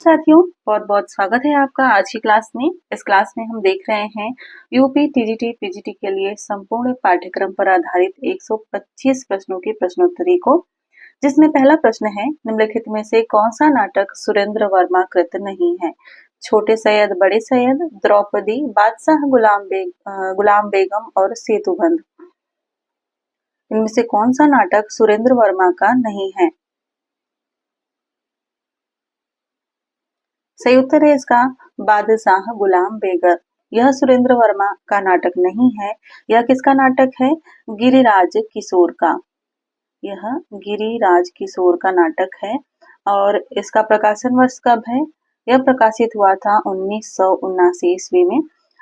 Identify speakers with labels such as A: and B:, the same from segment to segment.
A: साथियों, बहुत बहुत स्वागत है आपका आज की क्लास में। इस क्लास में हम देख रहे हैं यूपी टीजीटी पीजीटी के लिए संपूर्ण पाठ्यक्रम पर आधारित 125 प्रश्नों की प्रश्नोत्तरी को, जिसमें पहला प्रश्न है, निम्नलिखित में से कौन सा नाटक सुरेंद्र वर्मा कृत नहीं है? छोटे सैयद, बड़े सैयद, द्रौपदी, बादशाह गुलाम बेगम और सेतुबंध। इनमें से कौन सा नाटक सुरेंद्र वर्मा का नहीं है? सही उत्तर है इसका बादशाह गुलाम बेगम। यह सुरेंद्र वर्मा का नाटक नहीं है। यह किसका नाटक है? गिरिराज किशोर का। यह गिरिराज किशोर का नाटक है और इसका प्रकाशन वर्ष कब है? यह प्रकाशित हुआ था 1979 ईस्वी में।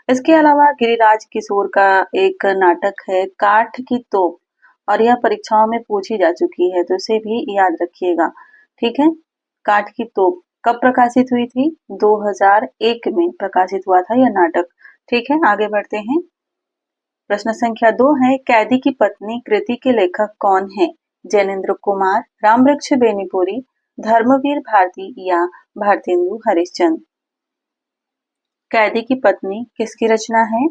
A: इसके अलावा गिरिराज किशोर का एक नाटक है काठ की तोप और यह परीक्षाओं में पूछी जा चुकी है, तो इसे भी याद रखिएगा। ठीक है, काठ की तोप कब प्रकाशित हुई थी? 2001 में प्रकाशित हुआ था यह नाटक। ठीक है, आगे बढ़ते हैं। प्रश्न संख्या 2 है, कैदी की पत्नी कृति के लेखक कौन है? जैनेन्द्र कुमार, रामवृक्ष बेनीपुरी, धर्मवीर भारती या भारतेंदु हरिश्चंद्र। कैदी की पत्नी किसकी रचना है?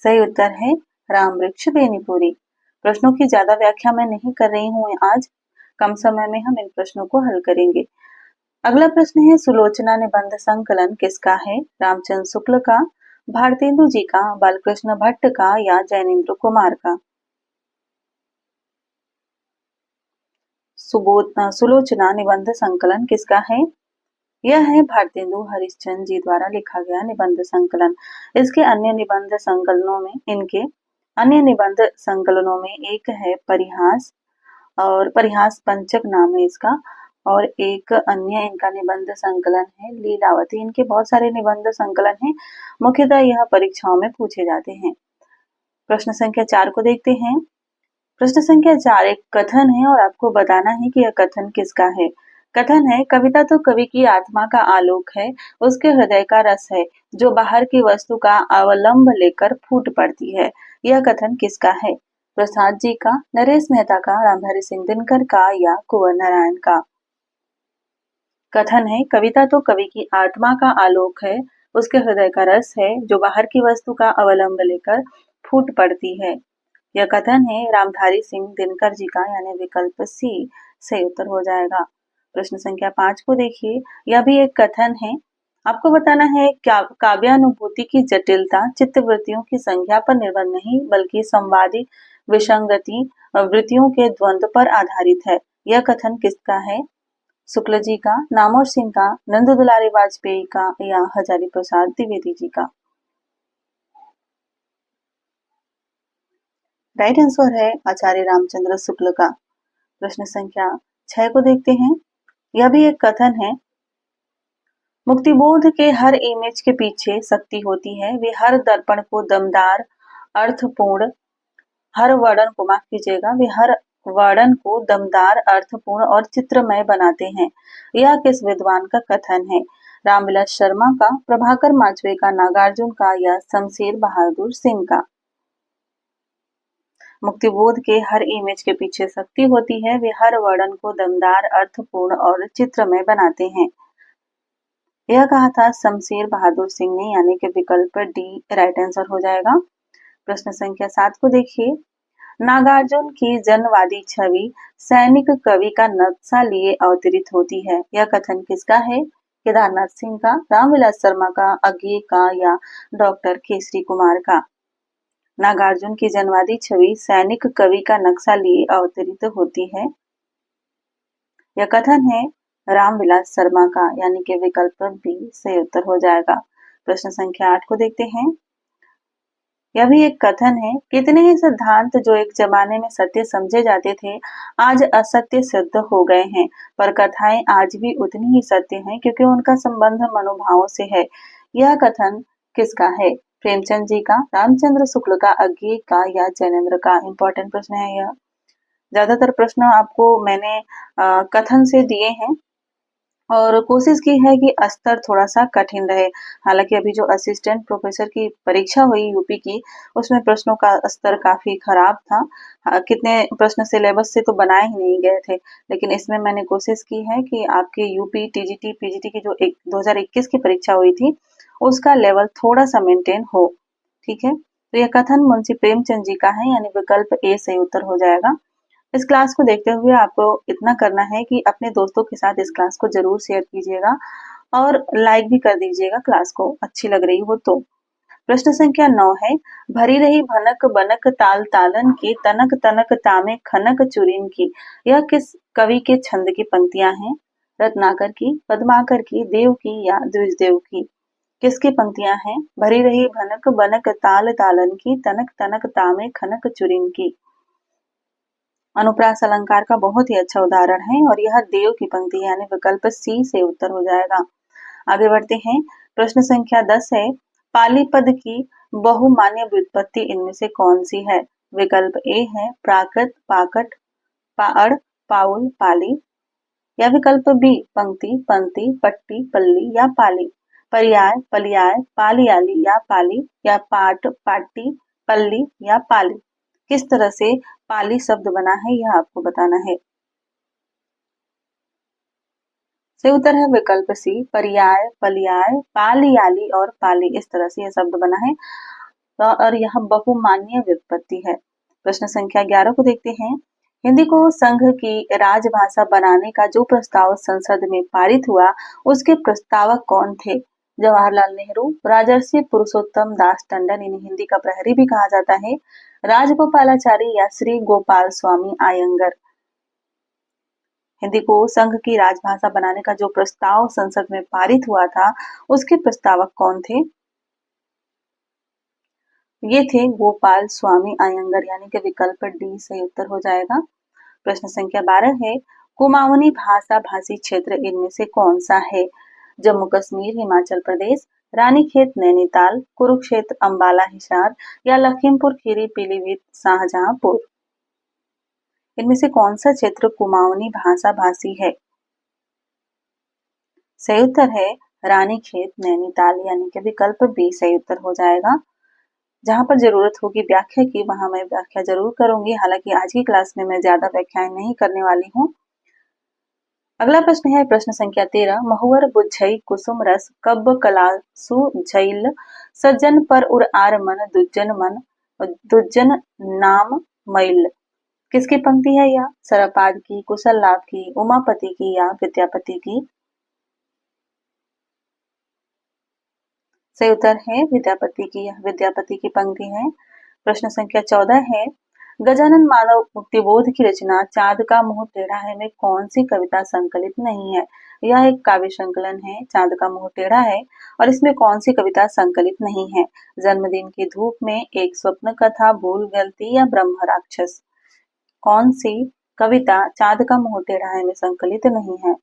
A: सही उत्तर है रामवृक्ष बेनीपुरी। प्रश्नों की ज्यादा व्याख्या मैं नहीं कर रही हूँ आज, कम समय में हम इन प्रश्नों को हल करेंगे। अगला प्रश्न है, सुलोचना निबंध संकलन किसका है? रामचंद्र शुक्ल का, भारतेंदु जी का, बालकृष्ण भट्ट का या जैनेन्द्र कुमार का? सुलोचना निबंध संकलन किसका है? यह है भारतेंदु हरिश्चंद्र जी द्वारा लिखा गया निबंध संकलन। इसके अन्य निबंध संकलनों में एक है परिहास और परिहास पंचक नाम है इसका, और एक अन्य इनका निबंध संकलन है लीलावती। इनके बहुत सारे निबंध संकलन हैं, मुख्यतः यह परीक्षाओं में पूछे जाते हैं। प्रश्न संख्या 4 को देखते हैं। प्रश्न संख्या 4 एक कथन है और आपको बताना है कि यह कथन किसका है। कथन है, कविता तो कवि की आत्मा का आलोक है, उसके हृदय का रस है, जो बाहर की वस्तु का अवलंब लेकर फूट पड़ती है। यह कथन किसका है? प्रसाद जी का, नरेश मेहता का, रामधारी सिंह दिनकर का या कुंवर नारायण का? कथन है, कविता तो कवि की आत्मा का आलोक है, उसके हृदय का रस है, जो बाहर की वस्तु का अवलंब लेकर फूट पड़ती है। यह कथन है रामधारी सिंह दिनकर जी का, यानी विकल्प सी सही उत्तर हो जाएगा। प्रश्न संख्या 5 को देखिए, यह भी एक कथन है। आपको बताना है, काव्यानुभूति की जटिलता चित्तवृत्तियों की संख्या पर निर्भर नहीं, बल्कि संवादी विसंगति वृत्तियों के द्वंद्व पर आधारित है। यह कथन किसका है? शुक्ल जी का, नामोर सिंह का, नंद दुलारी वाजपेयी का या हजारी प्रसाद द्विवेदी जी का? राइट आंसर है आचार्य रामचंद्र शुक्ल का। प्रश्न संख्या 6 को देखते हैं। यह भी एक कथन है, मुक्तिबोध के हर इमेज के पीछे शक्ति होती है, वे हर दर्पण को दमदार अर्थपूर्ण हर वर्णन को माफ कीजिएगा वे हर वर्णन को दमदार अर्थपूर्ण और चित्रमय बनाते हैं। यह किस विद्वान का कथन है? रामविलास शर्मा का, प्रभाकर माचवे का, नागार्जुन का या शमशेर बहादुर सिंह का? मुक्तिबोध के हर इमेज के पीछे शक्ति होती है, वे हर वर्णन को दमदार अर्थपूर्ण और चित्रमय बनाते हैं। यह कहा था शमशेर बहादुर सिंह ने, यानी कि विकल्प डी राइट आंसर हो जाएगा। प्रश्न संख्या 7 को देखिए, नागार्जुन की जनवादी छवि सैनिक कवि का नक्शा लिए अवतरित होती है। यह कथन किसका है? केदारनाथ सिंह का, रामविलास शर्मा का, अज्ञे का या डॉक्टर केसरी कुमार का? नागार्जुन की जनवादी छवि सैनिक कवि का नक्शा लिए अवतरित होती है। यह कथन है रामविलास शर्मा का, यानी कि विकल्प बी सही उत्तर हो जाएगा। प्रश्न संख्या 8 को देखते हैं। यह भी एक कथन है, कितने ही सिद्धांत जो एक जमाने में सत्य समझे जाते थे, आज असत्य सिद्ध हो गए हैं, पर कथाएं आज भी उतनी ही सत्य हैं, क्योंकि उनका संबंध मनोभावों से है। यह कथन किसका है? प्रेमचंद जी का, रामचंद्र शुक्ल का, अज्ञे का या जैनेन्द्र का? इंपॉर्टेंट प्रश्न है यह। ज्यादातर प्रश्न आपको मैंने कथन से दिए हैं, और कोशिश की है कि स्तर थोड़ा-सा कठिन रहे। हालाँकि अभी जो असिस्टेंट प्रोफ़ेसर की परीक्षा हुई यूपी की, उसमें प्रश्नों का स्तर काफ़ी खराब था। कितने प्रश्न सिलेबस से तो बनाए ही नहीं गए थे, लेकिन इसमें मैंने कोशिश की है कि आपके यूपी, टीजीटी, पीजीटी की जो 2021 की परीक्षा हुई थी, उसका लेवल थोड़ा-सा मेंटेन हो, ठीक है? तो यह कथन मुंशी प्रेमचंद जी का है, यानी विकल्प ए सही उत्तर हो जाएगा। इस क्लास को देखते हुए आपको इतना करना है कि अपने दोस्तों के साथ इस क्लास को ज़रूर शेयर कीजिएगा और लाइक भी कर दीजिएगा क्लास को, अच्छी लग रही हो तो। प्रश्न संख्या 9 है, भरी रही भनक बनक ताल तालन की, तनक तनक तामे खनक चुरीन की। यह किस कवि के छंद की पंक्तियां हैं? रत्नाकर की, पद्माकर की, देव की या द्विजदेव की? किसकी पंक्तियां हैं? भरी रही भनक बनक ताल तालन की, तनक तनक तामे खनक चुरीन की। अनुप्रास अलंकार का बहुत ही अच्छा उदाहरण है और यह देव की पंक्ति है, यानी विकल्प सी से उत्तर हो जाएगा। आगे बढ़ते हैं। प्रश्न संख्या 10 है, पाली पद की बहुमान्य व्युत्पत्ति इनमें से कौन सी है? विकल्प ए है प्राकृत, पाकट, पाअड़, पाउल, पाली या विकल्प बी पंक्ति, पंक्ति, पट्टी, पल्ली या पाली। पर्याय, पलियाय, पालियाली या पाली या पाट, पाटी, पल्ली या पाली। किस तरह से पाली शब्द बना है यह आपको बताना है। सही उत्तर है विकल्प सी, पर्याय, पलियाय, पालियाली और पाली। इस तरह से यह शब्द बना है और यह बहुमान्य व्युत्पत्ति है। प्रश्न संख्या 11 को देखते हैं। हिंदी को संघ की राजभाषा बनाने का जो प्रस्ताव संसद में पारित हुआ, उसके प्रस्तावक कौन थे? जवाहरलाल नेहरू, राजर्षि पुरुषोत्तम दास टंडन, इन्हें हिंदी का प्रहरी भी कहा जाता है, राजगोपालाचारी या श्री गोपाल स्वामी आयंगर। हिंदी को संघ की राजभाषा बनाने का जो प्रस्ताव संसद में पारित हुआ था, उसके प्रस्तावक कौन थे? ये थे गोपाल स्वामी आयंगर, यानी कि विकल्प डी सही उत्तर हो जाएगा। प्रश्न संख्या 12 है, कुमाऊनी भाषा भाषी क्षेत्र इनमें से कौन सा है? जम्मू कश्मीर, हिमाचल प्रदेश, रानीखेत नैनीताल, कुरुक्षेत्र अंबाला हिसार या लखीमपुर खीरी पीलीभीत शाहजहांपुर। इनमें से कौन सा क्षेत्र कुमाऊनी भाषा भाषी है? सही उत्तर है रानीखेत नैनीताल, यानी कि विकल्प बी सही उत्तर हो जाएगा। जहां पर जरूरत होगी व्याख्या की वहां मैं व्याख्या जरूर करूंगी, हालांकि आज की क्लास में मैं ज्यादा व्याख्याएं नहीं करने वाली हूँ। अगला प्रश्न है प्रश्न संख्या 13, महुवर बुझई कुसुम रस कब्ब कलासु झैल सज्जन पर उर आर मन दुज्जन नाम मैल। किसकी पंक्ति है यह? सरपाद की, कुशल लाभ की, उमापति की या विद्यापति की? सही उत्तर है विद्यापति की, यह विद्यापति की पंक्ति है। प्रश्न संख्या 14 है, गजानन मानव मुक्तिबोध की रचना चाँद का मुंह टेढ़ा है में कौन सी कविता संकलित नहीं है? यह एक काव्य संकलन है, चाँद का मुंह टेढ़ा है, और इसमें कौन सी कविता संकलित नहीं है? जन्मदिन की धूप में, एक स्वप्न कथा, भूल गलती या ब्रह्म राक्षस। कौन सी कविता चाँद का मुंह टेढ़ा है में संकलित नहीं है?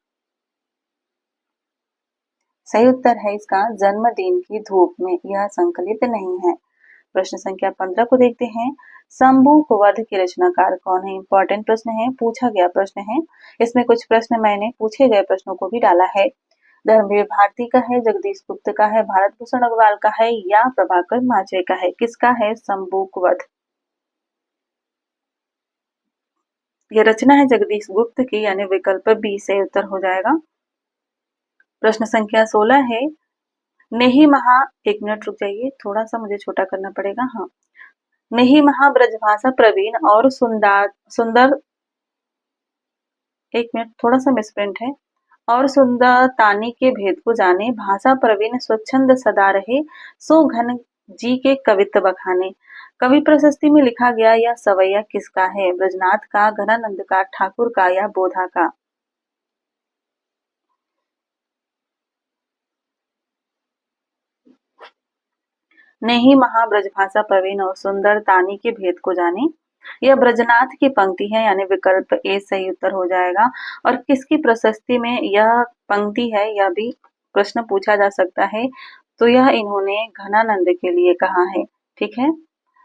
A: सही उत्तर है इसका जन्मदिन की धूप में, यह संकलित नहीं है। प्रश्न संख्या 15 को देखते हैं। शंभुवध के रचनाकार कौन है? इंपॉर्टेंट प्रश्न है, पूछा गया प्रश्न है। इसमें कुछ प्रश्न मैंने पूछे गए प्रश्नों को भी डाला है। धर्मवीर भारती का है, जगदीश गुप्त का है, भारत भूषण अग्रवाल का है या प्रभाकर माजरे का है? किसका है शंभुवध? यह रचना है जगदीश गुप्त की, यानी विकल्प बी से उत्तर हो जाएगा। प्रश्न संख्या 16 है, नेही महा, एक मिनट रुक जाइए, थोड़ा सा मुझे छोटा करना पड़ेगा। हाँ, नेही महा ब्रजभाषा प्रवीण और सुंदर, एक मिनट थोड़ा सा मिसप्रिंट है, और सुंदरतानी के भेद को जाने, भाषा प्रवीण स्वच्छंद सदा रहे, सो घन जी के कवित्व बखाने। कवि प्रशस्ति में लिखा गया यह सवैया किसका है? ब्रजनाथ का, घनानंद का, ठाकुर का या बोधा का? नहीं महा ब्रजभाषा प्रवीण और सुंदर तानी के भेद को जाने, यह ब्रजनाथ की पंक्ति है, यानी विकल्प ए सही उत्तर हो जाएगा। और किसकी प्रशस्ति में यह पंक्ति है, यह भी प्रश्न पूछा जा सकता है। तो यह इन्होंने घनानंद के लिए कहा है, ठीक है।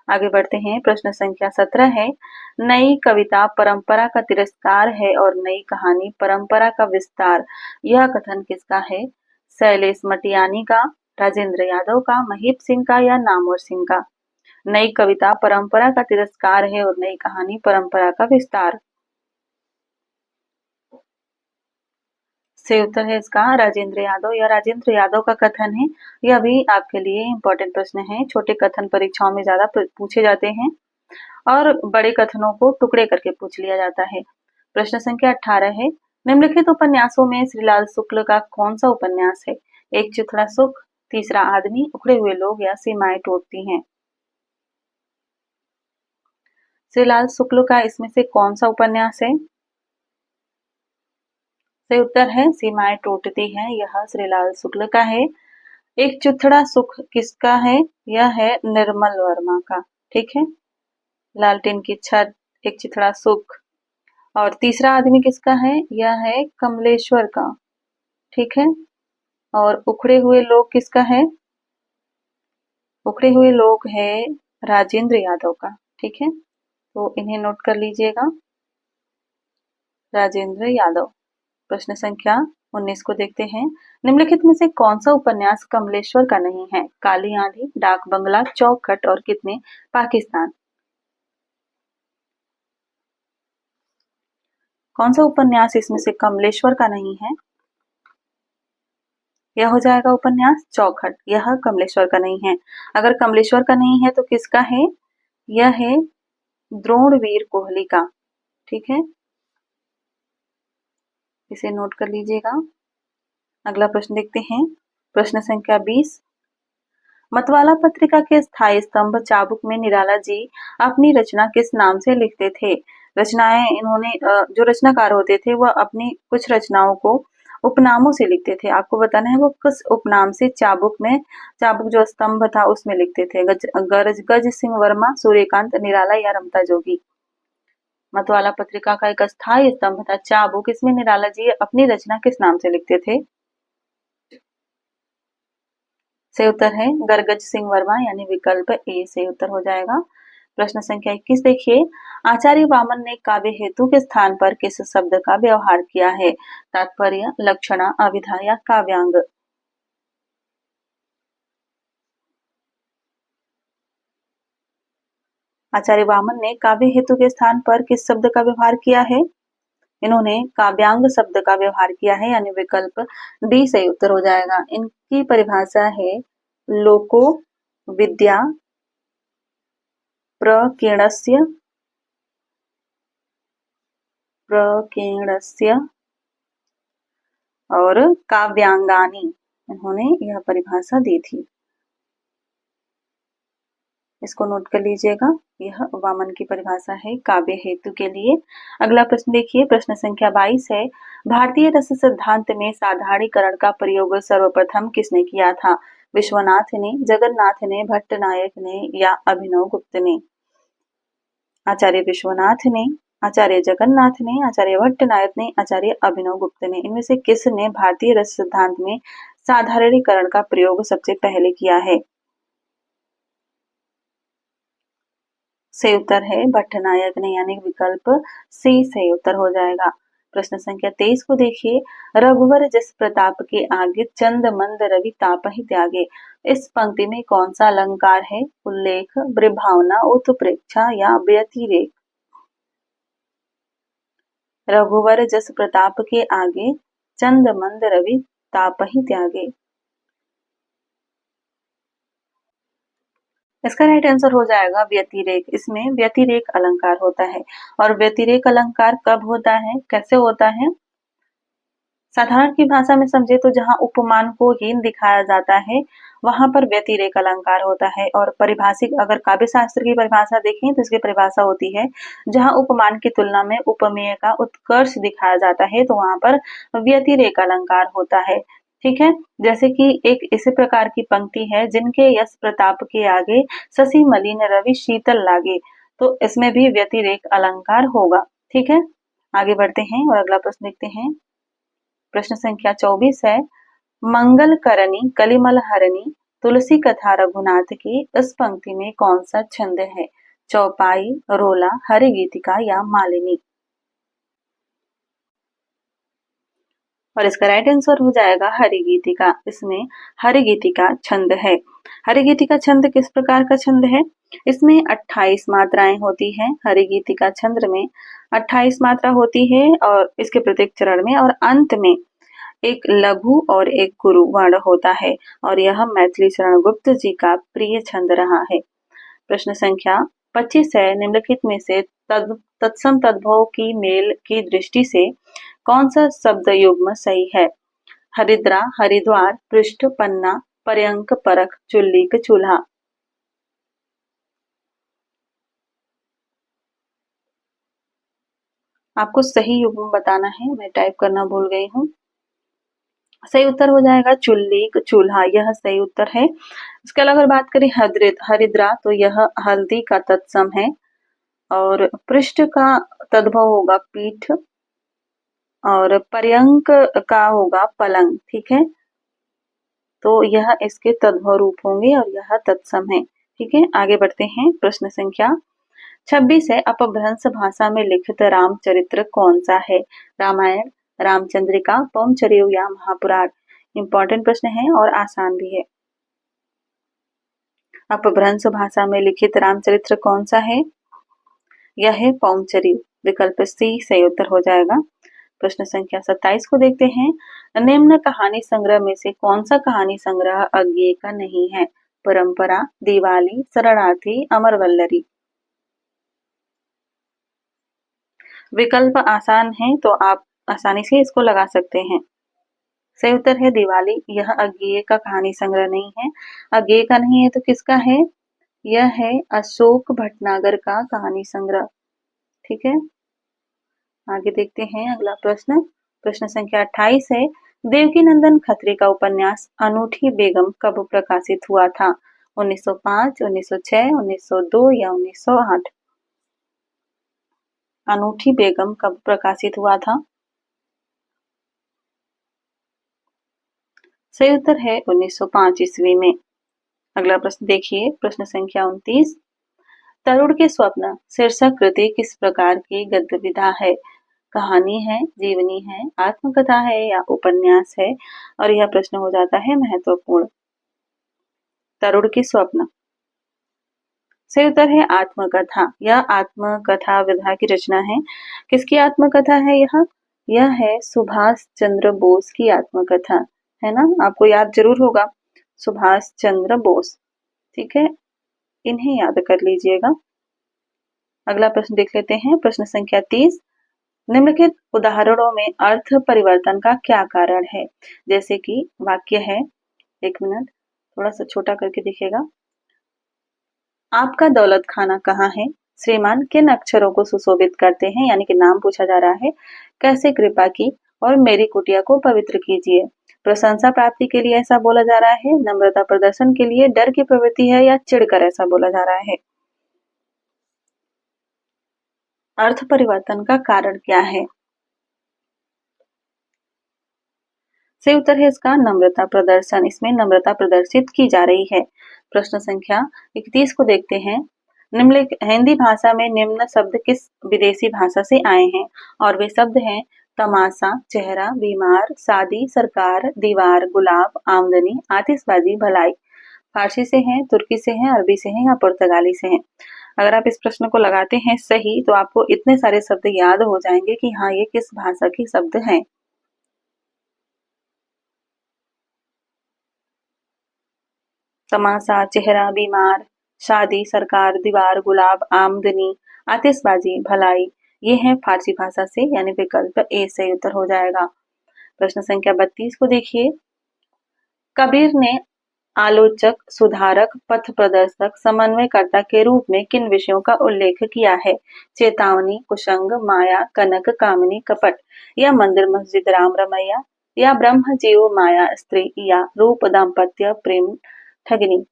A: आगे बढ़ते हैं। प्रश्न संख्या 17 है, नई कविता परंपरा का तिरस्कार है और नई कहानी परंपरा का विस्तार। यह कथन किसका है? शैलेश मटियानी का, राजेंद्र यादव का, महीप सिंह का या नामवर सिंह का? नई कविता परंपरा का तिरस्कार है और नई कहानी परंपरा का विस्तार। से उत्तर है इसका राजेंद्र यादव। यह राजेंद्र यादव का कथन है। यह भी आपके लिए इम्पोर्टेंट प्रश्न है। छोटे कथन परीक्षाओं में ज्यादा पूछे जाते हैं और बड़े कथनों को टुकड़े करके पूछ लिया जाता है। प्रश्न संख्या 18 है, निम्नलिखित उपन्यासों में श्रीलाल शुक्ल का कौन सा उपन्यास है? एक चिथड़ा सुख, तीसरा आदमी, उखड़े हुए लोग या सीमाएं टूटती हैं? श्रीलाल शुक्ल का इसमें से कौन सा उपन्यास है? सही उत्तर है सीमाएं टूटती हैं। यह श्रीलाल शुक्ल का है। एक चिथड़ा सुख किसका है? यह है निर्मल वर्मा का। ठीक है, लालटेन की छत, एक चिथड़ा सुख। और तीसरा आदमी किसका है? यह है कमलेश्वर का। ठीक है, और उखड़े हुए लोग किसका है? उखड़े हुए लोग है राजेंद्र यादव का। ठीक है, तो इन्हें नोट कर लीजिएगा, राजेंद्र यादव। प्रश्न संख्या 19 को देखते हैं। निम्नलिखित में से कौन सा उपन्यास कमलेश्वर का नहीं है? काली आंधी, डाक बंगला, चौखट और कितने पाकिस्तान। कौन सा उपन्यास इसमें से कमलेश्वर का नहीं है? यह हो जाएगा उपन्यास चौखट। यह कमलेश्वर का नहीं है। अगर कमलेश्वर का नहीं है तो किसका है? यह है द्रोणवीर कोहली का। ठीक है, इसे नोट कर लीजिएगा। अगला प्रश्न देखते हैं। प्रश्न संख्या 20, मतवाला पत्रिका के स्थायी स्तंभ चाबुक में निराला जी अपनी रचना किस नाम से लिखते थे? रचनाएं इन्होंने जो रचनाकार होते थे वह अपनी कुछ रचनाओं को उपनामों से लिखते थे। आपको बताना है वो किस उपनाम से चाबुक में, चाबुक जो स्तंभ था उसमें लिखते थे। गज सिंह वर्मा, सूर्यकांत, निराला या रमता जोगी। मतवाला पत्रिका का एक स्थायी स्तंभ था चाबुक, इसमें निराला जी अपनी रचना किस नाम से लिखते थे? सही उत्तर है गरगज सिंह वर्मा, यानी विकल्प ए सही उत्तर हो जाएगा। प्रश्न संख्या 21 देखिए, आचार्य वामन ने काव्य हेतु के स्थान पर किस शब्द का व्यवहार किया है? तात्पर्य, लक्षणा, अभिधा या काव्यांग। आचार्य वामन ने काव्य हेतु के स्थान पर किस शब्द का व्यवहार किया है? इन्होंने काव्यांग शब्द का व्यवहार किया है, यानी विकल्प डी सही उत्तर हो जाएगा। इनकी परिभाषा है लोको विद्या प्रकीर्णस्य और काव्यांगानी, इन्होंने यह परिभाषा दी थी। इसको नोट कर लीजिएगा, यह वामन की परिभाषा है काव्य हेतु के लिए। अगला प्रश्न देखिए, प्रश्न संख्या 22 है, भारतीय रस सिद्धांत में साधारणीकरण का प्रयोग सर्वप्रथम किसने किया था? विश्वनाथ ने, जगन्नाथ ने, भट्टनायक ने या अभिनव गुप्त ने? आचार्य विश्वनाथ ने, आचार्य जगन्नाथ ने, आचार्य भट्टनायक ने, आचार्य अभिनव गुप्त ने। इनमें से किसने भारतीय रस सिद्धांत में साधारणीकरण का प्रयोग सबसे पहले किया है? सही उत्तर है भट्टनायक ने, यानी विकल्प सी सही उत्तर हो जाएगा। प्रश्न संख्या 23 को देखिए, रघुवर जस प्रताप के आगे चंद मंद रवि ताप ही त्यागे। इस पंक्ति में कौन सा अलंकार है? उल्लेख, विभावना, उत्प्रेक्षा या व्यतिरेक। रघुवर जस प्रताप के आगे चंद मंद रवि ताप ही त्यागे। इसका राइट आंसर हो जाएगा व्यतिरेक। इसमें व्यतिरेक अलंकार होता है। और व्यतिरेक अलंकार कब होता है, कैसे होता है? साधारण की भाषा में समझे तो जहां उपमान को हीन दिखाया जाता है वहां पर व्यतिरेक अलंकार होता है। और परिभाषिक, अगर काव्य शास्त्र की परिभाषा देखें तो इसकी परिभाषा होती है जहां उपमान की तुलना में उपमेय का उत्कर्ष दिखाया जाता है तो वहां पर व्यतिरेक अलंकार होता है। ठीक है, जैसे कि एक इसी प्रकार की पंक्ति है, जिनके यश प्रताप के आगे शशि मलिन रवि शीतल लागे। तो इसमें भी व्यतिरेक अलंकार होगा। ठीक है, आगे बढ़ते हैं और अगला प्रश्न देखते हैं। प्रश्न संख्या 24 है, मंगल करनी कलिमल हरणी तुलसी कथा रघुनाथ की इस पंक्ति में कौन सा छंद है? चौपाई, रोला, हरि गीतिका या मालिनी? और इसका राइट आंसर हो जाएगा हरि गीतिका। इसमें हरि गीतिका छंद है। हरि गीतिका छंद किस प्रकार का छंद है? इसमें 28 मात्राएं होती हैं। हरि गीतिका छंद में 28 मात्रा होती है और इसके प्रत्येक चरण में और अंत में एक लघु और एक गुरु वर्ण होता है और यह मैथिली शरण गुप्त जी का प्रिय छंद रहा है। प्रश्न संख्या 25 है, निम्नलिखित में से तत्सम तद्भव की मेल की दृष्टि से कौन सा शब्द युग्म सही है? हरिद्रा, हरिद्वार, पृष्ठ, पन्ना, पर्यंक, परख, चुल्लीक, चूल्हा। आपको सही युग्म बताना है, मैं टाइप करना भूल गई हूँ। सही उत्तर हो जाएगा चुल्लीक, चूल्हा, यह सही उत्तर है। इसके अलावा अगर बात करें हरिद्रा तो यह हल्दी का तत्सम है और पृष्ठ का तद्भव होगा पीठ और पर्यंक का होगा पलंग। ठीक है, तो यह इसके तद्भव रूप होंगे और यह तत्सम है। ठीक है, आगे बढ़ते हैं। प्रश्न संख्या 26 है, अपभ्रंश भाषा में लिखित रामचरित्र कौन सा है? रामायण, रामचंद्रिका, पौंचर्य या महापुराण? इंपॉर्टेंट प्रश्न है और आसान भी है। अपभ्रंश भाषा में लिखित रामचरित्र कौन सा है? यह है पौंचर्य। विकल्प सी सही उत्तर हो जाएगा। प्रश्न संख्या 27 को देखते हैं। निम्न कहानी संग्रह में से कौन सा कहानी संग्रह अज्ञेय का नहीं है? परंपरा, दिवाली, शरणार्थी, अमरवल्लरी? विकल्प आसान है तो आप आसानी से इसको लगा सकते हैं। सही उत्तर है दिवाली। यह अज्ञेय का कहानी संग्रह नहीं है। अज्ञेय का नहीं है तो किसका है? यह है अशोक भटनागर का कहानी संग्रह। ठीक है, आगे देखते हैं अगला प्रश्न। प्रश्न संख्या 28 है, देवकीनंदन खत्री का उपन्यास अनूठी बेगम कब प्रकाशित हुआ था? 1905, 1906, 1902 या 1908? अनूठी बेगम कब प्रकाशित हुआ था? सही उत्तर है 1905 ईस्वी में। अगला प्रश्न देखिए, प्रश्न संख्या 29, तरुण के स्वप्न शीर्षक कृति किस प्रकार की गद्य विधा है? कहानी है, जीवनी है, आत्मकथा है या उपन्यास है? और यह प्रश्न हो जाता है महत्वपूर्ण। तरुण के स्वप्न सही उत्तर है आत्मकथा। यह आत्मकथा विधा की रचना है। किसकी आत्मकथा है यह? यह है सुभाष चंद्र बोस की आत्मकथा, है ना? आपको याद जरूर होगा सुभाष चंद्र बोस। ठीक है, इन्हें याद कर लीजिएगा। अगला प्रश्न देख लेते हैं। प्रश्न संख्या 30, निम्नलिखित उदाहरणों में अर्थ परिवर्तन का क्या कारण है? जैसे कि वाक्य है, एक मिनट थोड़ा सा छोटा करके देखिएगा। आपका दौलत खाना कहाँ है? श्रीमान किन अक्षरों को सुशोभित करते हैं? यानी कि नाम पूछा जा रहा है। कैसे कृपा की? और मेरी कुटिया को पवित्र कीजिए। प्रशंसा प्राप्ति के लिए ऐसा बोला जा रहा है, नम्रता प्रदर्शन के लिए, डर की प्रवृत्ति है या चिढ़कर ऐसा बोला जा रहा है? अर्थ परिवर्तन का कारण क्या है? सही उत्तर है इसका नम्रता प्रदर्शन। इसमें नम्रता प्रदर्शित की जा रही है। प्रश्न संख्या 31 को देखते हैं। निम्नलिखित हिंदी भाषा में निम्न शब्द किस विदेशी भाषा से आए हैं? और वे शब्द हैं तमाशा, चेहरा, बीमार, शादी, सरकार, दीवार, गुलाब, आमदनी, आतिशबाजी, भलाई। फारसी से हैं, तुर्की से हैं, अरबी से हैं या पुर्तगाली से हैं? अगर आप इस प्रश्न को लगाते हैं सही तो आपको इतने सारे शब्द याद हो जाएंगे कि हाँ ये किस भाषा के शब्द हैं। तमाशा, चेहरा, बीमार, शादी, सरकार, दीवार, गुलाब, आमदनी, आतिशबाजी, भलाई, ये है फारसी भाषा से, यानी विकल्प ए सही उत्तर हो जाएगा। प्रश्न संख्या 32 को देखिए। कबीर ने आलोचक, सुधारक, पथ प्रदर्शक, समन्वयकर्ता के रूप में किन विषयों का उल्लेख किया है? चेतावनी, कुसंग, माया, कनक, कामिनी, कपट या मंदिर मस्जिद राम रमैया या ब्रह्म जीव माया स्त्री या रूप दाम्पत्य प्रेम ठगनी?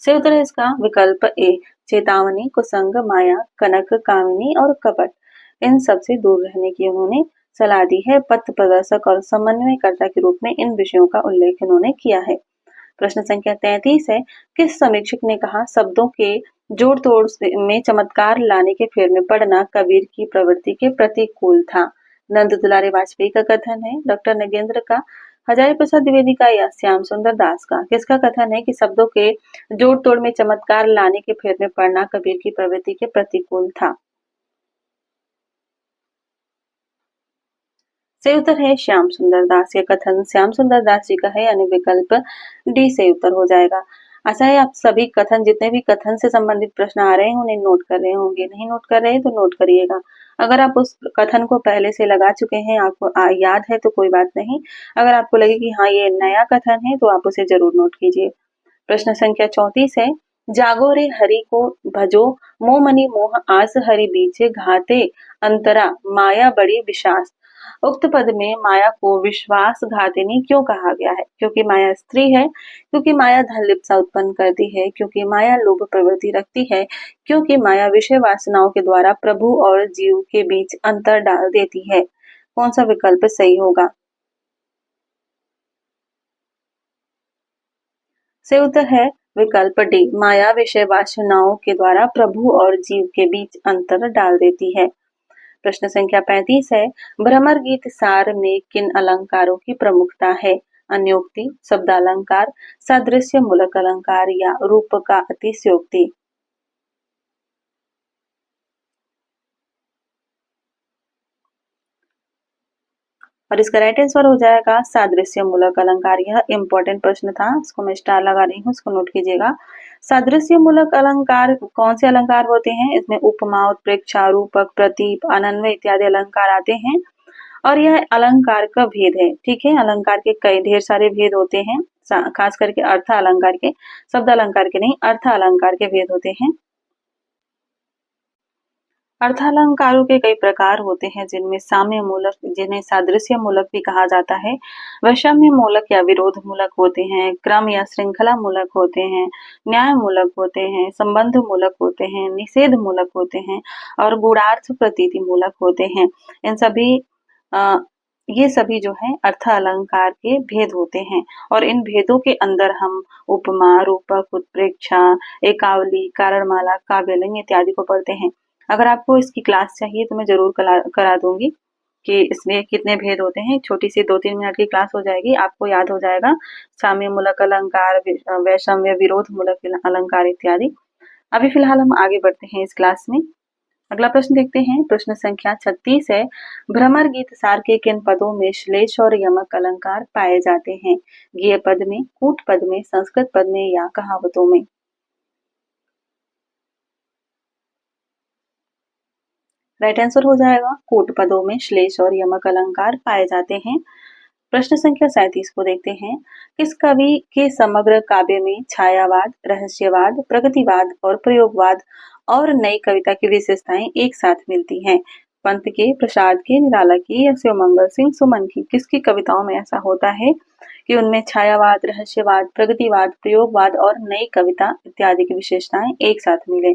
A: सही उत्तर है इसका विकल्प ए, चेतावनी, कुसंग, माया, कनक, कामिनी और कपट। इन सब से दूर रहने की उन्होंने सलाह दी है। पथ प्रदर्शक और समन्वयकर्ता के रूप में इन विषयों का उल्लेख इन्होंने किया है। प्रश्न संख्या 33 है, किस समीक्षक ने कहा शब्दों के जोड़ तोड़ में चमत्कार लाने के फेर में पड़ना कबीर की प्रवृत्ति के प्रतिकूल था? नंद दुलारे वाजपेयी का कथन है, डॉक्टर नगेंद्र का, हजारी प्रसाद द्विवेदी का या श्याम सुंदर दास का? किसका कथन है कि शब्दों के जोड़ तोड़ में चमत्कार लाने के फेर में पड़ना कबीर की प्रवृत्ति के प्रतिकूल था? सही उत्तर है श्याम सुंदर दास। ये कथन श्याम सुंदर दास जी का है, यानी विकल्प डी सही उत्तर हो जाएगा। आशा है आप सभी कथन, जितने भी कथन से संबंधित प्रश्न आ रहे हैं उन्हें नोट कर रहे होंगे। नहीं नोट कर रहे हैं तो नोट करिएगा। अगर आप उस कथन को पहले से लगा चुके हैं, आपको याद है तो कोई बात नहीं। अगर आपको लगे कि हाँ ये नया कथन है तो आप उसे जरूर नोट कीजिए। प्रश्न संख्या 34 है, जागो रे हरि को भजो, मोह मनि मोह आस हरि बीचे, घाते अंतरा माया बड़ी विशास। उक्त पद में माया को विश्वासघातिनी क्यों कहा गया है? क्योंकि माया स्त्री है, क्योंकि माया धन लिप्सा उत्पन्न करती है, क्योंकि माया लोभ प्रवृत्ति रखती है, क्योंकि माया विषय वासनाओं के द्वारा प्रभु और जीव के बीच अंतर डाल देती है। कौन सा विकल्प सही होगा? सही उत्तर है विकल्प डी, माया विषय वासनाओं के द्वारा प्रभु और जीव के बीच अंतर डाल देती है। प्रश्न संख्या 35 है, भ्रमर गीत सार में किन अलंकारों की प्रमुखता है? अन्योक्ति, शब्दालंकार, सादृश्य मूलक अलंकार या रूप का अतिशयोक्ति? और इसका राइट आंसर हो जाएगा सादृश्य मूलक अलंकार। यह इंपॉर्टेंट प्रश्न था, इसको मैं स्टार लगा रही हूँ, इसको नोट कीजिएगा। सादृश्य मूलक अलंकार कौन से अलंकार होते हैं? इसमें उपमा, उत्प्रेक्षा, रूपक, प्रतीप, अनन्वय इत्यादि अलंकार आते हैं। और यह अलंकार का भेद है। ठीक है, अलंकार के कई ढेर सारे भेद होते हैं, खास करके अर्थ अलंकार के, शब्द अलंकार के नहीं, अर्थ अलंकार के भेद होते हैं। अर्थालंकारों के कई प्रकार होते हैं, जिनमें साम्य मूलक, जिन्हें सादृश्य मूलक भी कहा जाता है, वैषम्य मूलक या विरोध मूलक होते हैं, क्रम या श्रृंखला मूलक होते हैं, न्याय मूलक होते हैं, संबंध मूलक होते हैं, निषेध मूलक होते हैं और गुणार्थ प्रतीति मूलक होते हैं। इन सभी अ, ये सभी जो है अर्थ अलंकार के भेद होते हैं और इन भेदों के अंदर हम उपमा, रूपक, उत्प्रेक्षा, एकावली, कारणमाला, काव्यलिंग इत्यादि को पढ़ते हैं। अगर आपको इसकी क्लास चाहिए तो मैं ज़रूर करा दूँगी कि इसमें कितने भेद होते हैं। छोटी सी 2-3 मिनट की क्लास हो जाएगी, आपको याद हो जाएगा। साम्य मूलक अलंकार, वैषम्य, विरोध मूलक अलंकार इत्यादि। अभी फिलहाल हम आगे बढ़ते हैं इस क्लास में। अगला प्रश्न देखते हैं। प्रश्न संख्या 36 है, भ्रमर गीत सार के किन पदों में श्लेष और यमक अलंकार पाए जाते हैं? गेय पद में, कूट पद में, संस्कृत पद में या कहावतों में? राइट आंसर हो जाएगा कूट पदों में श्लेष और यमक अलंकार पाए जाते हैं। प्रश्न संख्या 37 को देखते हैं। किस कवि के समग्र काव्य में छायावाद, रहस्यवाद, प्रगतिवाद और प्रयोगवाद और नई कविता की विशेषताएं एक साथ मिलती हैं? पंत के, प्रसाद के, निराला की या शिवमंगल सिंह सुमन की? किसकी कविताओं में ऐसा होता है कि उनमें छायावाद, रहस्यवाद, प्रगतिवाद, प्रयोगवाद और नई कविता इत्यादि की विशेषताएं एक साथ मिले?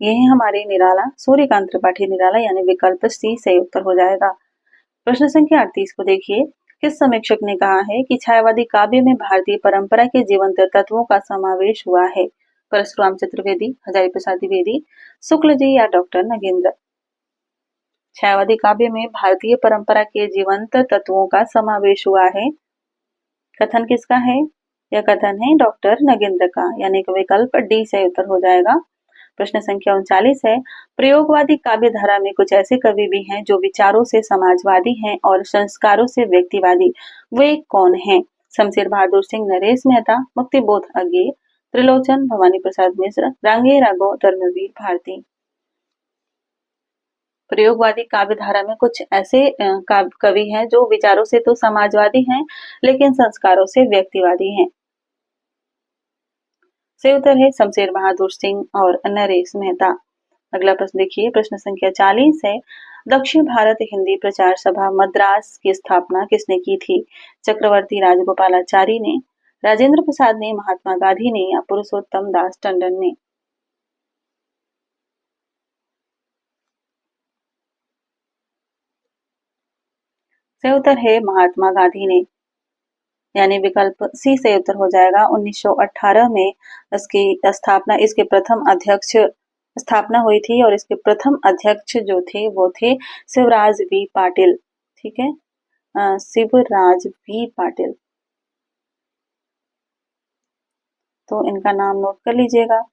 A: ये है हमारे निराला, सूर्यकांत त्रिपाठी निराला, यानी विकल्प सी सही उत्तर हो जाएगा। प्रश्न संख्या 38 को देखिए। किस समीक्षक ने कहा है कि छायावादी काव्य में भारतीय परंपरा के जीवंत तत्वों का समावेश हुआ है? परशुराम चतुर्वेदी, हजारी प्रसाद द्विवेदी, शुक्ल जी या डॉक्टर नगेंद्र? छायावादी काव्य में भारतीय परंपरा के जीवंत तत्वों का समावेश हुआ है। कथन किसका है? यह कथन है डॉक्टर नगेंद्र का, यानी कि विकल्प डी सही उत्तर हो जाएगा। प्रश्न संख्या 39 है, प्रयोगवादी काव्य धारा में कुछ ऐसे कवि भी हैं जो विचारों से समाजवादी हैं और संस्कारों से व्यक्तिवादी। वे कौन हैं? शमशेर बहादुर सिंह, नरेश मेहता, मुक्तिबोध अज्ञेय, त्रिलोचन, भवानी प्रसाद मिश्र, रांगे राघव, धर्मवीर भारती? प्रयोगवादी काव्य धारा में कुछ ऐसे कवि हैं जो विचारों से तो समाजवादी हैं, लेकिन संस्कारों से व्यक्तिवादी हैं। सही उत्तर है शमशेर बहादुर सिंह और नरेश मेहता। अगला प्रश्न देखिए। प्रश्न संख्या 40 है, दक्षिण भारत हिंदी प्रचार सभा मद्रास की स्थापना किसने की थी? चक्रवर्ती राजगोपालाचारी ने, राजेंद्र प्रसाद ने, महात्मा गांधी ने या पुरुषोत्तम दास टंडन ने? सही उत्तर है महात्मा गांधी ने, यानी विकल्प सी से उत्तर हो जाएगा। 1918 में इसके प्रथम अध्यक्ष स्थापना हुई थी और इसके प्रथम अध्यक्ष जो थे वो थे शिवराज बी पाटिल। ठीक है, शिवराज बी पाटिल, तो इनका नाम नोट कर लीजिएगा।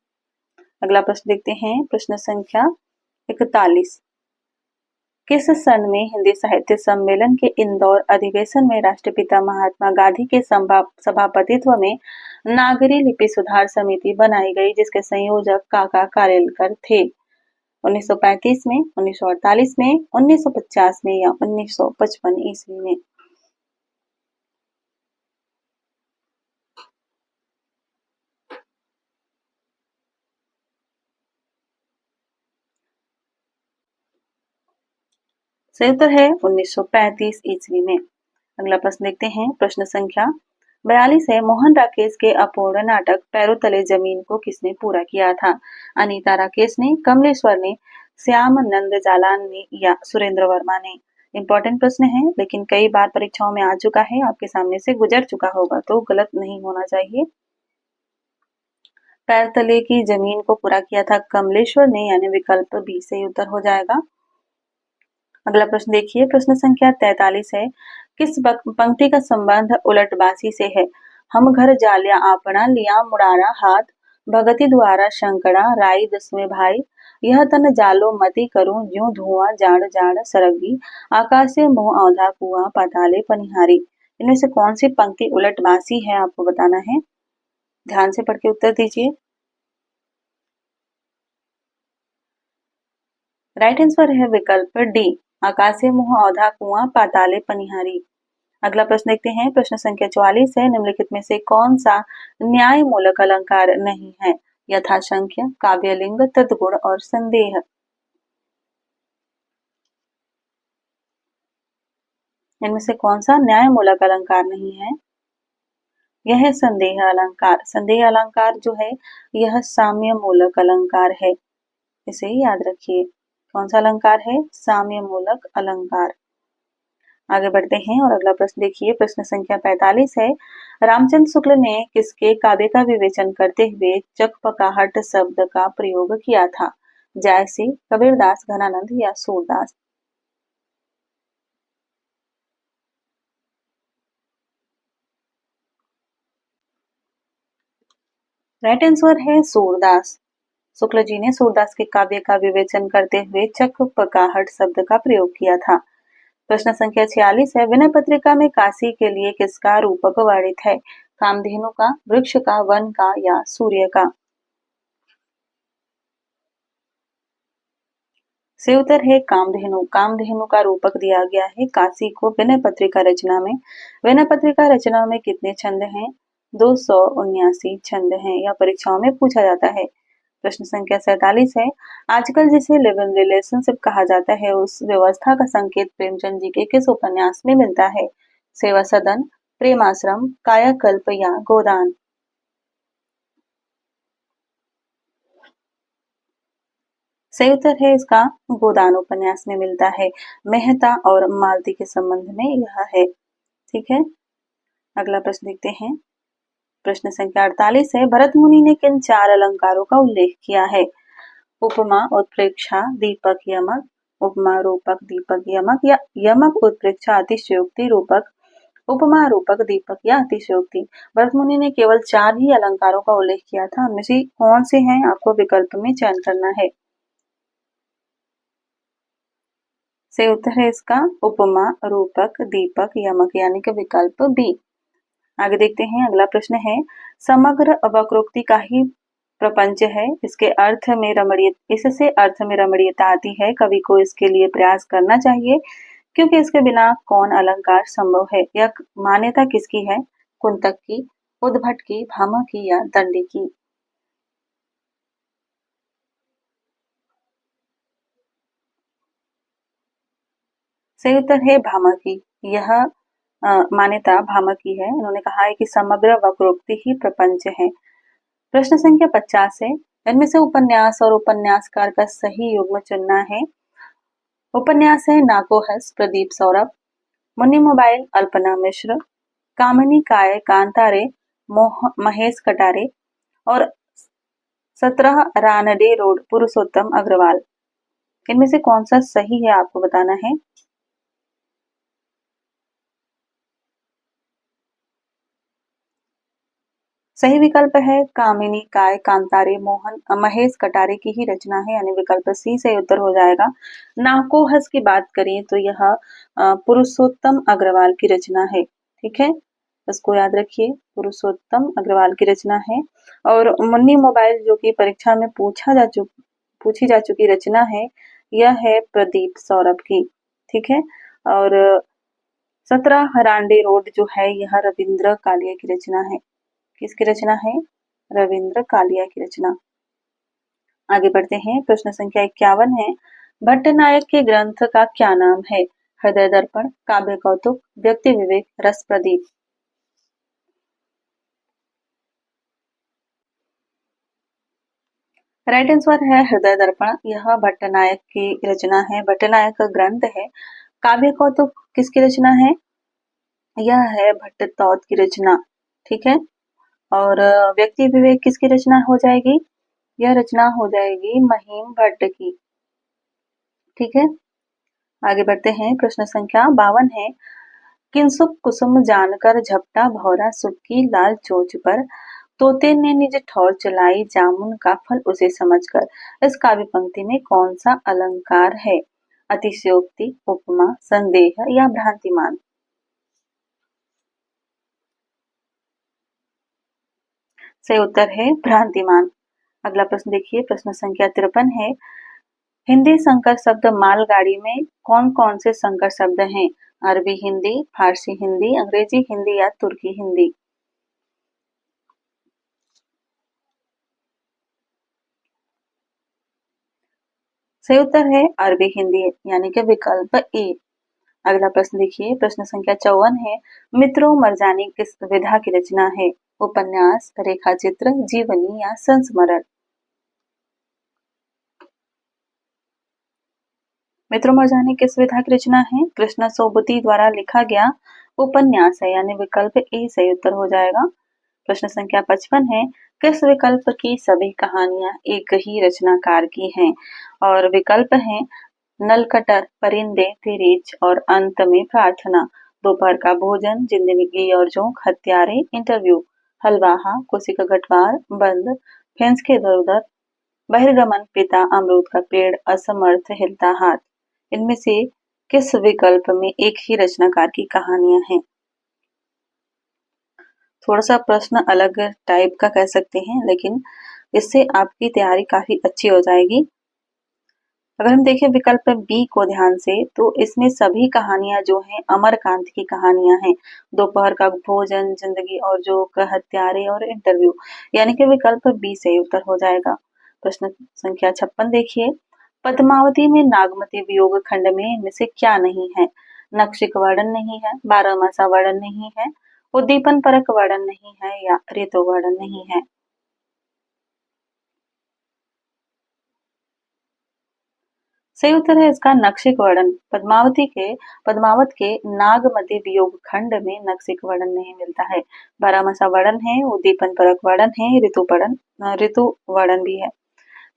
A: अगला प्रश्न देखते हैं, प्रश्न संख्या 41। किस सन में हिंदी साहित्य सम्मेलन के इंदौर अधिवेशन में राष्ट्रपिता महात्मा गांधी के सभापतित्व में नागरी लिपि सुधार समिति बनाई गई, जिसके संयोजक काका कालेलकर थे? 1935 में, 1948 में, 1950 में या 1955 ईस्वी में? सही उत्तर है 1935 ईस्वी में। अगला प्रश्न देखते हैं, प्रश्न संख्या 42 है। मोहन राकेश के अपूर्ण नाटक पैरों तले जमीन को किसने पूरा किया था? अनीता राकेश ने, कमलेश्वर ने, श्याम नंद जालान ने या सुरेंद्र वर्मा ने? इंपॉर्टेंट प्रश्न है, लेकिन कई बार परीक्षाओं में आ चुका है, आपके सामने से गुजर चुका होगा, तो गलत नहीं होना चाहिए। पैर तले की जमीन को पूरा किया था कमलेश्वर ने, यानी विकल्प बी से उत्तर हो जाएगा। अगला प्रश्न देखिए, प्रश्न संख्या 43 है। किस पंक्ति का संबंध उलटबासी से है? हम घर जालिया आपना लिया मुड़ारा हाथ, भगति द्वारा शंकरा राई दसवें भाई, यह तन जालो मति करूं ज्यों धुआं जाड़ जाड़ सरगी, आकाश से मुंह औंधा कुआं पाताले पनिहारी। इनमें से कौन सी पंक्ति उलटबासी है, आपको बताना है। ध्यान से पढ़ के उत्तर दीजिए। राइट आंसर है विकल्प डी, आकाशे मुंह औधा कुआं पाताले पनिहारी। अगला प्रश्न देखते हैं, प्रश्न संख्या 44 है। निम्नलिखित में से कौन सा न्याय मूलक अलंकार नहीं है? यथासंख्य, काव्यलिंग, तद्गुण और संदेह। इनमें से कौन सा न्याय मूलक अलंकार नहीं है? यह है संदेह अलंकार। संदेह अलंकार जो है यह साम्य मूलक अलंकार है, इसे याद रखिए। कौन सा अलंकार है? साम्य मूलक अलंकार। आगे बढ़ते हैं और अगला प्रश्न देखिए, प्रश्न संख्या 45 है। रामचंद्र शुक्ल ने किसके काव्य का विवेचन करते हुए चकपकाहट शब्द का प्रयोग किया था? जायसी, कबीरदास, घनानंद या सूरदास? राइट आंसर है सूरदास। शुक्ल जी ने सूरदास के काव्य का विवेचन करते हुए चकपकाहट शब्द का प्रयोग किया था। प्रश्न संख्या 46 है। विनय पत्रिका में काशी के लिए किसका रूपक वर्णित है? कामधेनु का, वृक्ष का, वन का या सूर्य का? से उत्तर है कामधेनु। कामधेनु का रूपक दिया गया है काशी को विनय पत्रिका रचना में। विनय पत्रिका रचना में कितने छंद हैं? 279 छंद हैं। यह परीक्षाओं में पूछा जाता है। प्रश्न संख्या 47 है। आजकल जिसे लिव इन रिलेशनशिप कहा जाता है, उस व्यवस्था का संकेत प्रेमचंद जी के किस उपन्यास में मिलता है? सेवा सदन, प्रेमाश्रम, कायाकल्प या गोदान? सही उत्तर है इसका गोदान उपन्यास में मिलता है। मेहता और मालती के संबंध में यह है। ठीक है, अगला प्रश्न देखते हैं। प्रश्न संख्या 48 है। भरत मुनि ने किन चार अलंकारों का उल्लेख किया है? उपमा, उत्प्रेक्षा, दीपक, यमक, उपमा, रूपक, दीपक, यमक या यमक, उत्प्रेक्षा, अतिशयोक्ति, रूपक, उपमा, रूपक, दीपक या अतिशयोक्ति? भरत मुनि ने केवल चार ही अलंकारों का उल्लेख किया था। उनमें से कौन से हैं, आपको विकल्प में चयन करना है। से उत्तर है इसका उपमा, रूपक, दीपक, यमक, यानी कि विकल्प बी। आगे देखते हैं, अगला प्रश्न है। समग्र वक्रोक्ति का ही प्रपंच है, इससे अर्थ में रमणीयता आती है। कवि को इसके लिए प्रयास करना चाहिए, क्योंकि इसके बिना कौन अलंकार संभव है? यह मान्यता किसकी है? कुंतक की, उद्भट की, भामह की या दंडी की? सही उत्तर है भामह की। यह मान्यता भामह की है। उन्होंने कहा है कि समग्र वक्रोक्ति ही प्रपंच है। प्रश्न संख्या 50 है। इनमें से उपन्यास और उपन्यासकार का सही युग्म चुनना है। उपन्यास है नाको हंस, प्रदीप सौरभ। मुन्नी मोबाइल अल्पना मिश्र, कामिनी काय कांतारे महेश कटारे और 17 रानडे रोड पुरुषोत्तम अग्रवाल। इनमें से कौन सा सही है आपको बताना है। सही विकल्प है कामिनी काय कांतारे महेश कटारे की ही रचना है, यानी विकल्प सी सही उत्तर हो जाएगा। नाकोहस की बात करें तो यह पुरुषोत्तम अग्रवाल की रचना है। ठीक है, इसको याद रखिए, पुरुषोत्तम अग्रवाल की रचना है। और मुन्नी मोबाइल जो कि परीक्षा में पूछी जा चुकी रचना है, यह है प्रदीप सौरभ की। ठीक है, और 17 हरांडे रोड जो है यह रविंद्र कालिया की रचना है। किसकी रचना है? रविंद्र कालिया की रचना। आगे बढ़ते हैं, प्रश्न संख्या 51 है, भट्टनायक के ग्रंथ का क्या नाम है? हृदय दर्पण, काव्य कौतुक, व्यक्ति विवेक, रस प्रदीप। राइट आंसर है हृदय दर्पण। यह भट्टनायक की रचना है, भट्टनायक का ग्रंथ है। काव्य कौतुक किसकी रचना है? यह है भट्टतौत की रचना। ठीक है, और व्यक्ति विवेक किसकी रचना हो जाएगी? यह रचना हो जाएगी महीम भट्ट की। ठीक है, आगे बढ़ते हैं, प्रश्न संख्या 52 है, किंसुक कुसुम जानकर झपटा भौरा सुक्की लाल चोच पर, तोते ने निज ठौर चलाई जामुन का फल उसे समझकर। इस काव्य पंक्ति में कौन सा अलंकार है? अतिशयोक्ति, उपमा, संदेह या भ्रांतिमान। सही उत्तर है भ्रांतिमान। अगला प्रश्न देखिए, प्रश्न संख्या 53 है, हिंदी संकर शब्द मालगाड़ी में कौन कौन से संकर शब्द हैं? अरबी हिंदी, फारसी हिंदी, अंग्रेजी हिंदी या तुर्की हिंदी। सही उत्तर है अरबी हिंदी, यानी कि विकल्प ए। अगला प्रश्न देखिए, प्रश्न संख्या 54 है, मित्रों मरजानी किस विधा की रचना है? उपन्यास, रेखा चित्र, जीवनी या संस्मरण। मित्रों मरजानी किस विधा की रचना है? कृष्णा सोबती द्वारा लिखा गया उपन्यास है, यानी विकल्प ए सही उत्तर हो जाएगा। प्रश्न संख्या 55 है, किस विकल्प की सभी कहानियां एक ही रचनाकार की हैं? और विकल्प है नलकटर, परिंदे, तिरेच और अंत में प्रार्थना। दोपहर का भोजन, जिंदगी और जोंक, हत्यारे, इंटरव्यू, हलवाहा, कुशी का गठवार, बंद, फेंस के इधर उधर, बहिर्गमन, पिता, अमरूद का पेड़, असमर्थ, हिलता हाथ। इनमें से किस विकल्प में एक ही रचनाकार की कहानियां हैं? थोड़ा सा प्रश्न अलग टाइप का कह सकते हैं, लेकिन इससे आपकी तैयारी काफी अच्छी हो जाएगी। अगर हम देखें विकल्प बी को ध्यान से, तो इसमें सभी कहानियां जो हैं अमरकांत की कहानियां हैं। दोपहर का भोजन, जिंदगी और जो हत्यारे और इंटरव्यू, यानी कि विकल्प बी से उत्तर हो जाएगा। प्रश्न संख्या 56 देखिए, पद्मावती में नागमती वियोग खंड में इनमें से क्या नहीं है? नक्षिक वर्णन नहीं है, बारहमासा वर्णन नहीं है, उद्दीपन परक वर्णन नहीं है या ऋतु वर्णन नहीं है। सही उत्तर है इसका नक्षिक वर्णन। पद्मावत के नागमती वियोग खंड में नक्षिक वर्णन नहीं मिलता है। बारहमासा वर्णन है, उद्दीपन परक वर्णन है, ऋतु वर्णन भी है।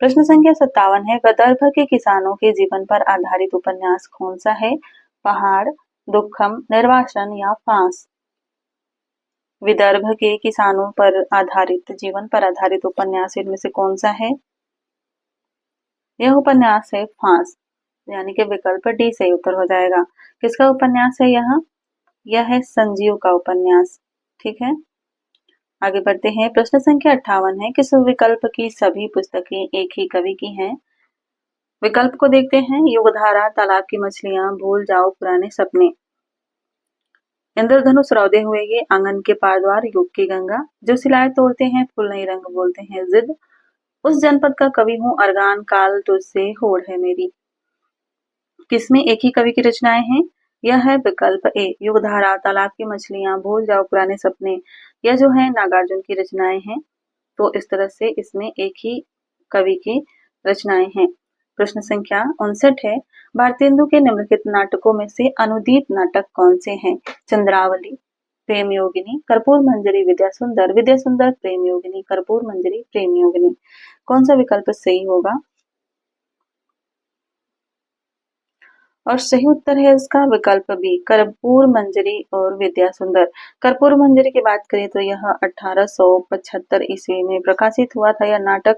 A: प्रश्न संख्या 57 है, विदर्भ के किसानों के जीवन पर आधारित उपन्यास कौन सा है? पहाड़, दुखम, निर्वासन या फांस। विदर्भ के किसानों पर आधारित, जीवन पर आधारित उपन्यास इनमें से कौन सा है? यह उपन्यास है फांस, यानी कि विकल्प डी सही उत्तर हो जाएगा। किसका उपन्यास है यह? यह है संजीव का उपन्यास। ठीक है, आगे बढ़ते हैं, प्रश्न संख्या 58 है, किस विकल्प की सभी पुस्तकें एक ही कवि की हैं? विकल्प को देखते हैं, युगधारा, तालाब की मछलियां, भूल जाओ पुराने सपने। इंद्रधनुष रौदे हुए ये, आंगन के पार द्वार, युग की गंगा, जो सिलाए तोड़ते हैं फूल नहीं रंग बोलते हैं जिद, उस जनपद का कवि हूँ अरगान काल तुझसे होड़ है मेरी। किसमें एक ही कवि की रचनाएं हैं? यह है विकल्प ए, युगधारा, तालाब की मछलियां, भूल जाओ पुराने सपने। यह जो है नागार्जुन की रचनाएं हैं। तो इस तरह से इसमें एक ही कवि की रचनाएं हैं। प्रश्न संख्या 59 है, भारतेंदु के निम्नलिखित नाटकों में से अनुदित नाटक कौन से हैं? चंद्रावली, प्रेम योगिनी, कर्पूर मंजरी, विद्या सुंदर, प्रेम योगिनी, कर्पूर मंजरी, प्रेम योगिनी। कौन सा विकल्प सही होगा? और सही उत्तर है इसका विकल्प बी, कर्पूर मंजरी और विद्या सुंदर। कर्पूर मंजरी की बात करें तो यह 1875 ईस्वी में प्रकाशित हुआ था यह नाटक,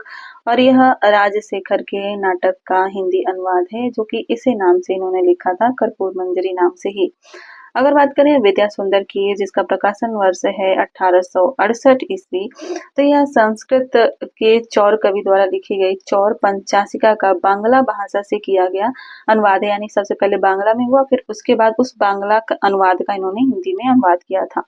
A: और यह राजशेखर के नाटक का हिंदी अनुवाद है, जो कि इसी नाम से इन्होंने लिखा था, कर्पूर मंजरी नाम से ही। अगर बात करें विद्या सुंदर की, जिसका प्रकाशन वर्ष है 1868 ईस्वी, तो यह संस्कृत के चौर कवि द्वारा लिखी गई चौर पंचाशिका का बांग्ला भाषा से किया गया अनुवाद है। यानी सबसे पहले बांग्ला में हुआ, फिर उसके बाद उस बांग्ला अनुवाद का इन्होंने हिंदी में अनुवाद किया था।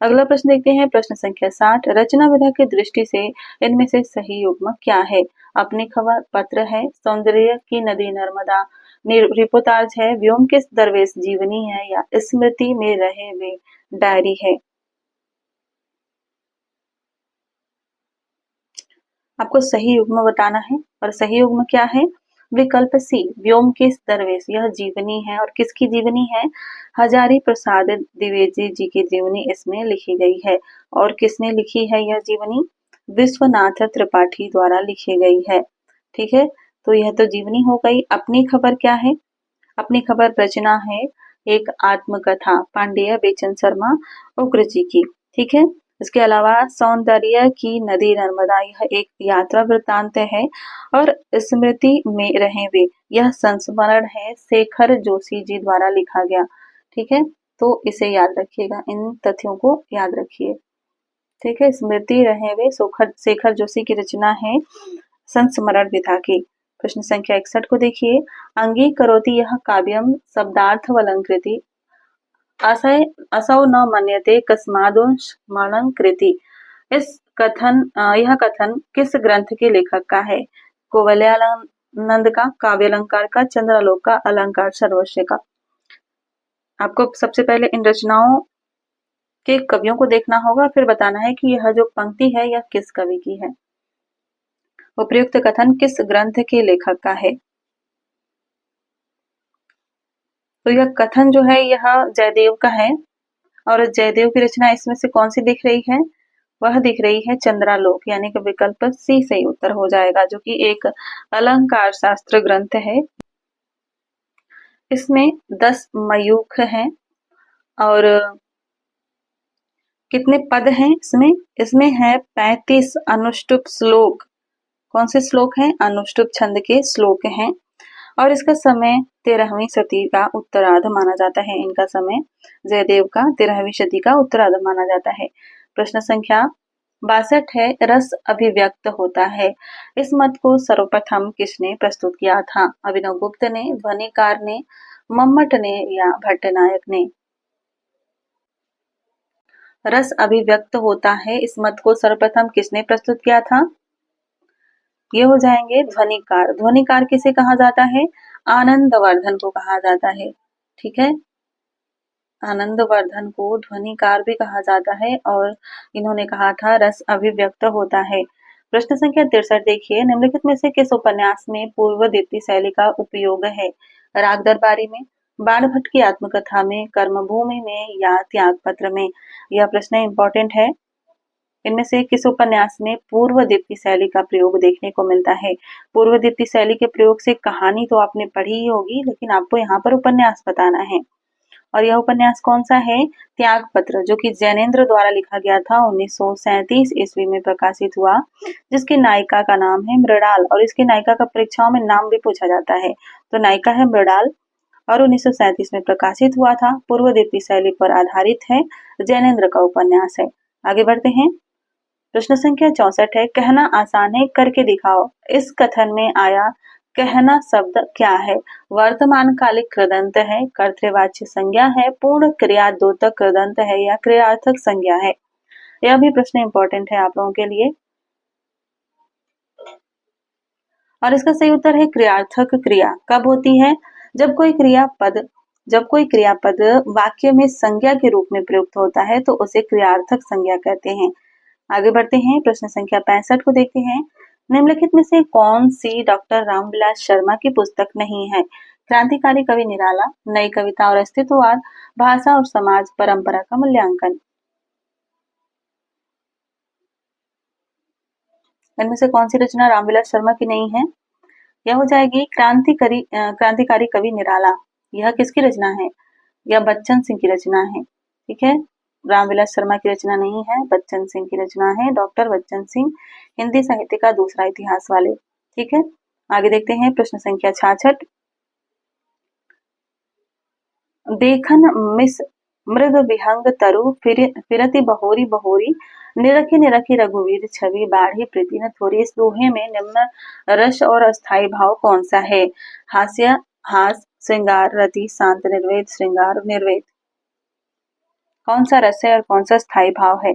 A: अगला प्रश्न देखते हैं, प्रश्न संख्या 60, रचना विधा की दृष्टि से इनमें से सही युग्म क्या है? अपनी खबर पत्र है, सौंदर्य की नदी नर्मदा रिपोर्टाज है, व्योमकेश दरवेश जीवनी है, या स्मृति में रहे वे डायरी है। आपको सही युग्म बताना है, और सही युग्म क्या है? विकल्प सी, व्योमकेश दरवेश, यह जीवनी है। और किसकी जीवनी है? हजारी प्रसाद द्विवेदी जी की जीवनी इसमें लिखी गई है। और किसने लिखी है यह जीवनी? विश्वनाथ त्रिपाठी द्वारा लिखी गई है। ठीक है, तो यह तो जीवनी हो गई। अपनी खबर क्या है? अपनी खबर रचना है एक आत्मकथा, पांडेय बेचन शर्मा उग्र जी की। ठीक है, इसके अलावा सौंदर्य की नदी नर्मदा, यह एक यात्रा वृत्तांत है। और स्मृति में रहे वे, यह संस्मरण है, शेखर जोशी जी द्वारा लिखा गया। ठीक है, तो इसे याद रखिएगा, इन तथ्यों को याद रखिए। ठीक है, स्मृति रहे वे शेखर जोशी की रचना है संस्मरण विधा की। प्रश्न संख्या 61 को देखिए, अंगीकरोति यह काव्यम शब्दार्थवलंकृति असौ न मन्यते कस्मादुष्मलंकृति। यह कथन किस ग्रंथ के लेखक का है? कुवलयानंद का, काव्यालंकार का, चंद्रालोक का, अलंकार सर्वस्व का। आपको सबसे पहले इन रचनाओं के कवियों को देखना होगा, फिर बताना है कि यह जो पंक्ति है यह किस कवि की है। उपयुक्त कथन किस ग्रंथ के लेखक का है? तो यह कथन जो है यह जयदेव का है, और जयदेव की रचना इसमें से कौन सी दिख रही है? वह दिख रही है चंद्रालोक, यानी कि विकल्प सी सही उत्तर हो जाएगा, जो कि एक अलंकार शास्त्र ग्रंथ है। इसमें 10 मयूख हैं, और कितने पद हैं इसमें? इसमें है 35 अनुष्टुप श्लोक। कौन से श्लोक हैं? अनुष्टुप छंद के श्लोक हैं। और इसका समय 13वीं सदी का उत्तरार्ध माना जाता है। इनका समय जयदेव का 13वीं सदी का उत्तरार्ध माना जाता है। प्रश्न संख्या 62 है, रस अभिव्यक्त होता है, इस मत को सर्वप्रथम किसने प्रस्तुत किया था? अभिनव गुप्त ने, ध्वनिकार ने, मम्मट ने, या भट्टनायक ने? रस अभिव्यक्त होता है, इस मत को सर्वप्रथम किसने प्रस्तुत किया था? ये हो जाएंगे ध्वनिकार। ध्वनिकार किसे कहा जाता है? आनंदवर्धन को कहा जाता है। ठीक है, आनंदवर्धन को ध्वनिकार भी कहा जाता है, और इन्होंने कहा था रस अभिव्यक्त होता है। प्रश्न संख्या 63 देखिए, निम्नलिखित में से किस उपन्यास में पूर्व दीप्ति शैली का उपयोग है? राग दरबारी में, बाण भट्ट की आत्मकथा में, कर्मभूमि में, या त्याग पत्र में? यह प्रश्न इंपॉर्टेंट है। इनमें से किस उपन्यास में पूर्व दीप्ति शैली का प्रयोग देखने को मिलता है? पूर्व दीप्ति शैली के प्रयोग से कहानी तो आपने पढ़ी ही होगी, लेकिन आपको यहाँ पर उपन्यास बताना है। और यह उपन्यास कौन सा है? त्याग पत्र, जो कि जैनेन्द्र द्वारा लिखा गया था, 1937 ईस्वी में प्रकाशित हुआ, जिसकी नायिका का नाम है मृणाल, और इसकी नायिका का परीक्षाओं में नाम भी पूछा जाता है। तो नायिका है मृणाल, और 1937 में प्रकाशित हुआ था, पूर्व दीप्ति शैली पर आधारित है, जैनेन्द्र का उपन्यास है। आगे बढ़ते हैं, प्रश्न संख्या 64 है, कहना आसान है करके दिखाओ, इस कथन में आया कहना शब्द क्या है? वर्तमान कालिक कृदंत है, कर्तृवाच्य संज्ञा है, पूर्ण क्रिया द्योतक कृदंत है, या क्रियार्थक संज्ञा है? यह भी प्रश्न इंपॉर्टेंट है आप लोगों के लिए, और इसका सही उत्तर है क्रियार्थक क्रिया। कब होती है? जब कोई क्रियापद वाक्य में संज्ञा के रूप में प्रयुक्त होता है, तो उसे क्रियार्थक संज्ञा कहते हैं। आगे बढ़ते हैं, प्रश्न संख्या 65 को देखते हैं, निम्नलिखित में से कौन सी डॉक्टर रामविलास शर्मा की पुस्तक नहीं है? क्रांतिकारी कवि निराला, नई कविता और अस्तित्ववाद, भाषा और समाज, परंपरा का मूल्यांकन। इनमें से कौन सी रचना रामविलास शर्मा की नहीं है? यह हो जाएगी क्रांतिकारी कवि निराला। यह किसकी रचना है? यह बच्चन सिंह की रचना है। ठीक है, रामविलास शर्मा की रचना नहीं है, बच्चन सिंह की रचना है। डॉक्टर बच्चन सिंह हिंदी साहित्य का दूसरा इतिहास वाले। ठीक है, आगे देखते हैं प्रश्न संख्या 66। देखन मिस मृग विहंग तरु फिरति बहोरी बहोरी निरखी निरखी रघुवीर छवि बाढ़ी प्रीति न थोरी। इस दोहे में निम्न रस और अस्थाई भाव कौन सा है? हास्य, हास, श्रृंगार, रति, शांत, निर्वेद, श्रृंगार, निर्वेद। कौन सा रस है और कौन सा स्थाई भाव है?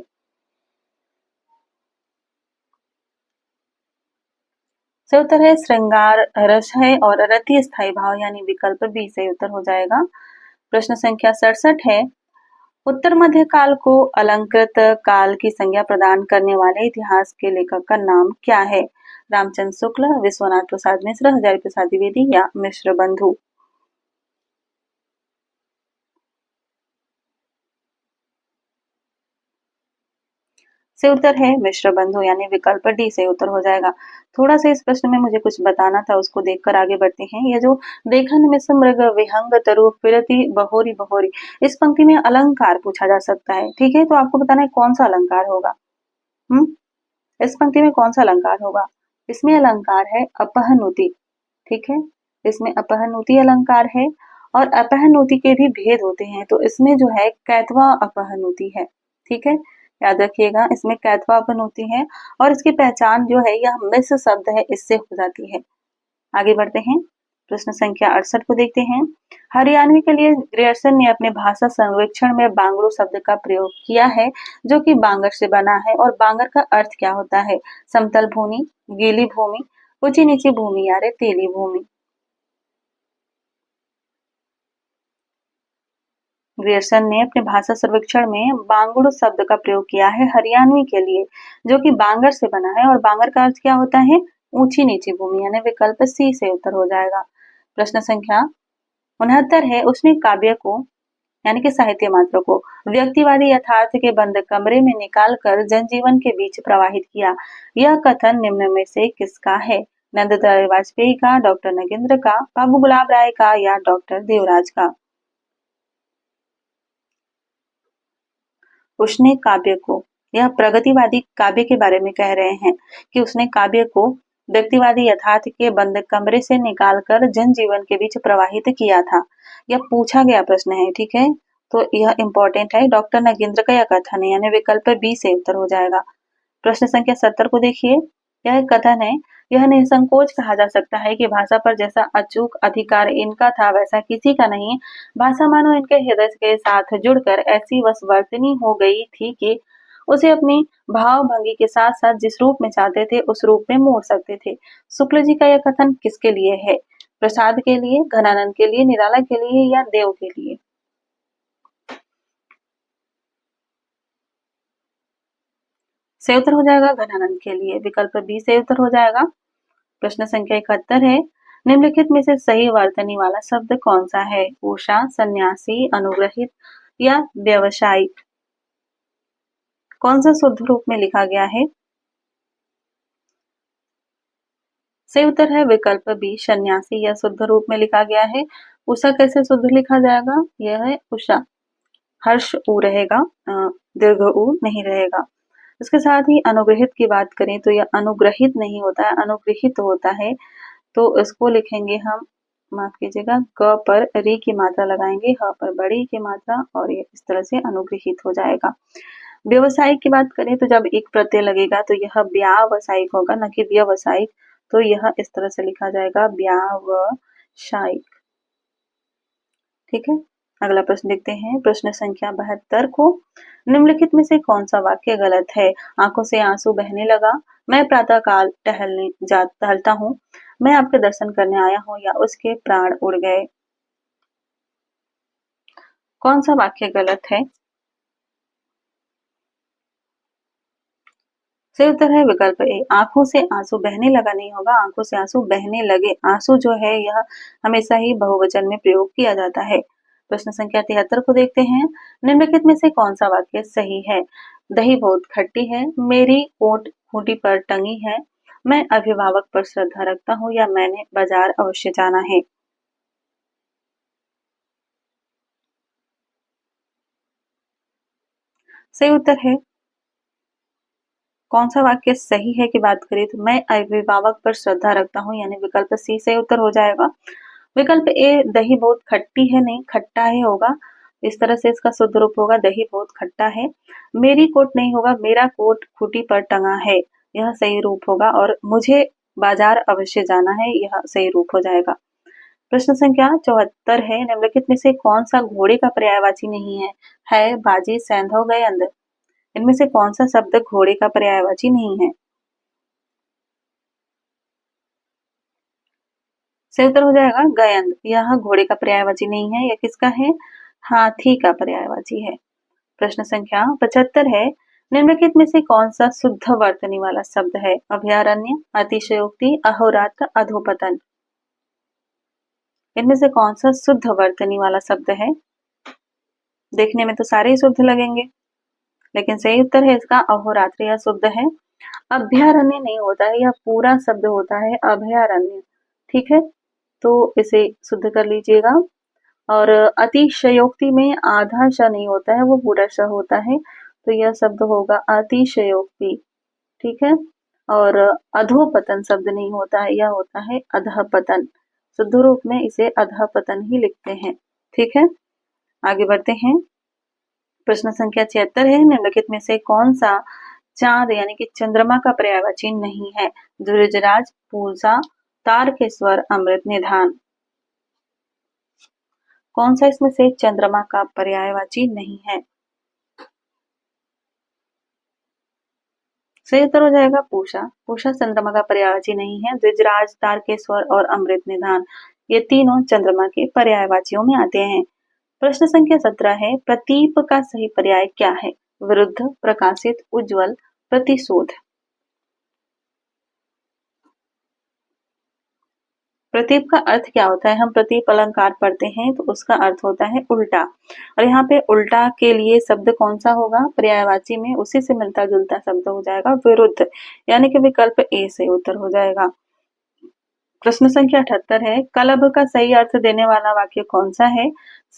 A: सही उत्तर है श्रृंगार रस है और रति स्थाई भाव यानी विकल्प बी सही उत्तर हो जाएगा। प्रश्न संख्या 67 है। उत्तर मध्य काल को अलंकृत काल की संज्ञा प्रदान करने वाले इतिहास के लेखक का नाम क्या है? रामचंद्र शुक्ल, विश्वनाथ प्रसाद मिश्र, हजारी प्रसाद द्विवेदी या मिश्र बंधु। से उत्तर है मिश्र बंधु यानी विकल्प डी से उत्तर हो जाएगा। थोड़ा सा इस प्रश्न में मुझे कुछ बताना था, उसको देखकर आगे बढ़ते हैं। ये जो देखन मिस मृग विहंग तरु फिरति बहोरी बहोरी, इस पंक्ति में अलंकार पूछा जा सकता है। ठीक है, तो आपको बताना है कौन सा अलंकार होगा। हम्म इस पंक्ति में कौन सा अलंकार होगा? इसमें अलंकार है अपहनुति। ठीक है, इसमें अपहनुति अलंकार है और अपहनुति के भी भेद होते हैं। तो इसमें जो है कैतवा अपहनुति है। ठीक है, याद रखिएगा, इसमें कैतवा अपहनुति है और इसकी पहचान जो है यह मिस शब्द है, इससे हो जाती है। आगे बढ़ते हैं, प्रश्न संख्या 68 को देखते हैं। हरियाणवी के लिए ग्रियर्सन ने अपने भाषा सर्वेक्षण में बांगड़ू शब्द का प्रयोग किया है, जो कि बांगर से बना है। और बांगर का अर्थ क्या होता है? समतल भूमि, गीली भूमि, ऊंची नीची भूमि या रेतीली भूमि। ग्रियर्सन ने अपने भाषा सर्वेक्षण में बांगड़ू शब्द का प्रयोग किया है हरियाणवी के लिए, जो कि बांगर से बना है। और बांगर का अर्थ क्या होता है? ऊंची नीची भूमि, यानी विकल्प सी से उत्तर हो जाएगा। प्रश्न संख्या 69 है। उसने काव्य को यानी कि साहित्य मात्र को व्यक्तिवादी यथार्थ के बंद कमरे में निकालकर जनजीवन के बीच प्रवाहित किया। यह कथन निम्न में से किसका है? नंदलाल वाजपेयी का, डॉक्टर नगेंद्र का, बाबू गुलाब राय का या डॉक्टर देवराज का? उसने काव्य को, यह प्रगतिवादी काव्य के बारे में कह रहे हैं कि उसने काव्य को व्यक्तिवादी यथार्थ के बंद कमरे से निकालकर जनजीवन के बीच प्रवाहित किया था। यह पूछा गया प्रश्न है। ठीक है, तो यह इंपॉर्टेंट है। डॉक्टर नगेंद्र का यह कथन है, यानी विकल्प बी से उत्तर हो जाएगा। प्रश्न संख्या 70 को देखिए। यह एक कथन है। यह निसंकोच कहा जा सकता है कि भाषा पर जैसा अचूक अधिकार इनका था वैसा किसी का नहीं। भाषा मानो इनके हृदय के साथ जुड़कर ऐसी वशवर्तनी हो गई थी कि उसे अपनी भाव भंगी के साथ साथ जिस रूप में चाहते थे उस रूप में मोड़ सकते थे। शुक्ल जी का यह कथन किसके लिए है? प्रसाद के लिए, घनानंद के लिए, निराला के लिए या देव के लिए? से उत्तर हो जाएगा घनानंद के लिए, विकल्प बी से उत्तर हो जाएगा। प्रश्न संख्या 71 है। निम्नलिखित में से सही वर्तनी वाला शब्द कौन सा है? उषा, सन्यासी, अनुग्रहित या व्यवसायिक। कौन सा शुद्ध रूप में लिखा गया है? सही उत्तर है विकल्प बी सन्यासी, या शुद्ध रूप में लिखा गया है। उषा कैसे शुद्ध लिखा जाएगा? यह है उषा, हर्ष ऊ रहेगा, दीर्घ ऊ नहीं रहेगा। इसके साथ ही अनुग्रहित की बात करें तो यह अनुग्रहित नहीं होता है, अनुग्रहित होता है। तो इसको लिखेंगे हम, माफ कीजिएगा, क पर री की मात्रा लगाएंगे, ह पर बड़ी की मात्रा, और ये इस तरह से अनुग्रहित हो जाएगा। व्यवसायिक की बात करें तो जब एक प्रत्यय लगेगा तो यह व्यावसायिक होगा, न कि व्यवसायिक। तो यह इस तरह से लिखा जाएगा, व्यावसायिक। ठीक है, अगला प्रश्न देखते हैं, प्रश्न संख्या 72 को। निम्नलिखित में से कौन सा वाक्य गलत है? आंखों से आंसू बहने लगा, मैं प्रातः काल टहलता हूँ, मैं आपके दर्शन करने आया हूँ, या उसके प्राण उड़ गए। कौन सा वाक्य गलत है? सही उत्तर है विकल्प ए, आंखों से आंसू बहने लगा नहीं होगा, आंखों से आंसू बहने लगे। आंसू जो है यह हमेशा ही बहुवचन में प्रयोग किया जाता है। प्रश्न संख्या 73 को देखते हैं। निम्नलिखित में से कौन सा वाक्य सही है? दही बहुत खट्टी है, मेरी कोट खूंटी पर टंगी है, मैं अभिभावक पर श्रद्धा रखता हूँ, या मैंने बाजार अवश्य जाना है। सही उत्तर है, कौन सा वाक्य सही है की बात करें तो मैं अभिभावक पर श्रद्धा रखता हूँ, यानी विकल्प सी सही उत्तर हो जाएगा। विकल्प ए दही बहुत खट्टी है नहीं, खट्टा है होगा। इस तरह से इसका शुद्ध रूप होगा दही बहुत खट्टा है। मेरी कोट नहीं होगा, मेरा कोट खूंटी पर टंगा है, यह सही रूप होगा। और मुझे बाजार अवश्य जाना है, यह सही रूप हो जाएगा। प्रश्न संख्या 74 है। निम्नलिखित में से कौन सा घोड़े का पर्यायवाची नहीं है? है बाजी, सैंधव, गयंद। इनमें से कौन सा शब्द घोड़े का पर्यायवाची नहीं है? सही उत्तर हो जाएगा गयंद। यह घोड़े का पर्यायवाची नहीं है, यह किसका है? हाथी का पर्यायवाची है। प्रश्न संख्या 75 है। निम्नलिखित में से कौन सा शुद्ध वर्तनी वाला शब्द है? अभयारण्य, अतिशयोक्ति, अहोरात्र, अधोपतन। इनमें से कौन सा शुद्ध वर्तनी वाला शब्द है? देखने में तो सारे ही शुद्ध लगेंगे, लेकिन सही उत्तर है इसका अहोरात्र, यह शुद्ध है। अभयारण्य नहीं होता है, यह पूरा शब्द होता है अभयारण्य। ठीक है, तो इसे शुद्ध कर लीजिएगा। और अतिशयोक्ति में आधा श नहीं होता है, वो पूरा श होता है, तो यह शब्द होगा अतिशयोक्ति। ठीक है, और अधोपतन शब्द नहीं होता है, यह होता है अधःपतन। शुद्ध रूप में इसे अधःपतन ही लिखते हैं। ठीक है, आगे बढ़ते हैं। प्रश्न संख्या 76 है। निम्नलिखित में से कौन सा चांद यानी कि चंद्रमा का पर्यायवाची नहीं है? धीरजराज, पूजा, तारकेश्वर, अमृत निधान। कौन सा इसमें से चंद्रमा का पर्यायवाची नहीं है? सही उत्तर हो जाएगा पूषा। पूषा चंद्रमा का पर्यायवाची नहीं है। द्विजराज, तारकेश्वर और अमृत निधान ये तीनों चंद्रमा के पर्यायवाचियों में आते हैं। प्रश्न संख्या 17 है। प्रतीप का सही पर्याय क्या है? विरुद्ध, प्रकाशित, उज्जवल, प्रतिशोध। प्रतीप का अर्थ क्या होता है? हम प्रतीप अलंकार पढ़ते हैं तो उसका अर्थ होता है उल्टा। और यहाँ पे उल्टा के लिए शब्द कौन सा होगा? पर्यायवाची में उसी से मिलता जुलता शब्द हो जाएगा विरुद्ध, यानी कि विकल्प ए से उत्तर हो जाएगा। प्रश्न संख्या 78 है। कलभ का सही अर्थ देने वाला वाक्य कौन सा है?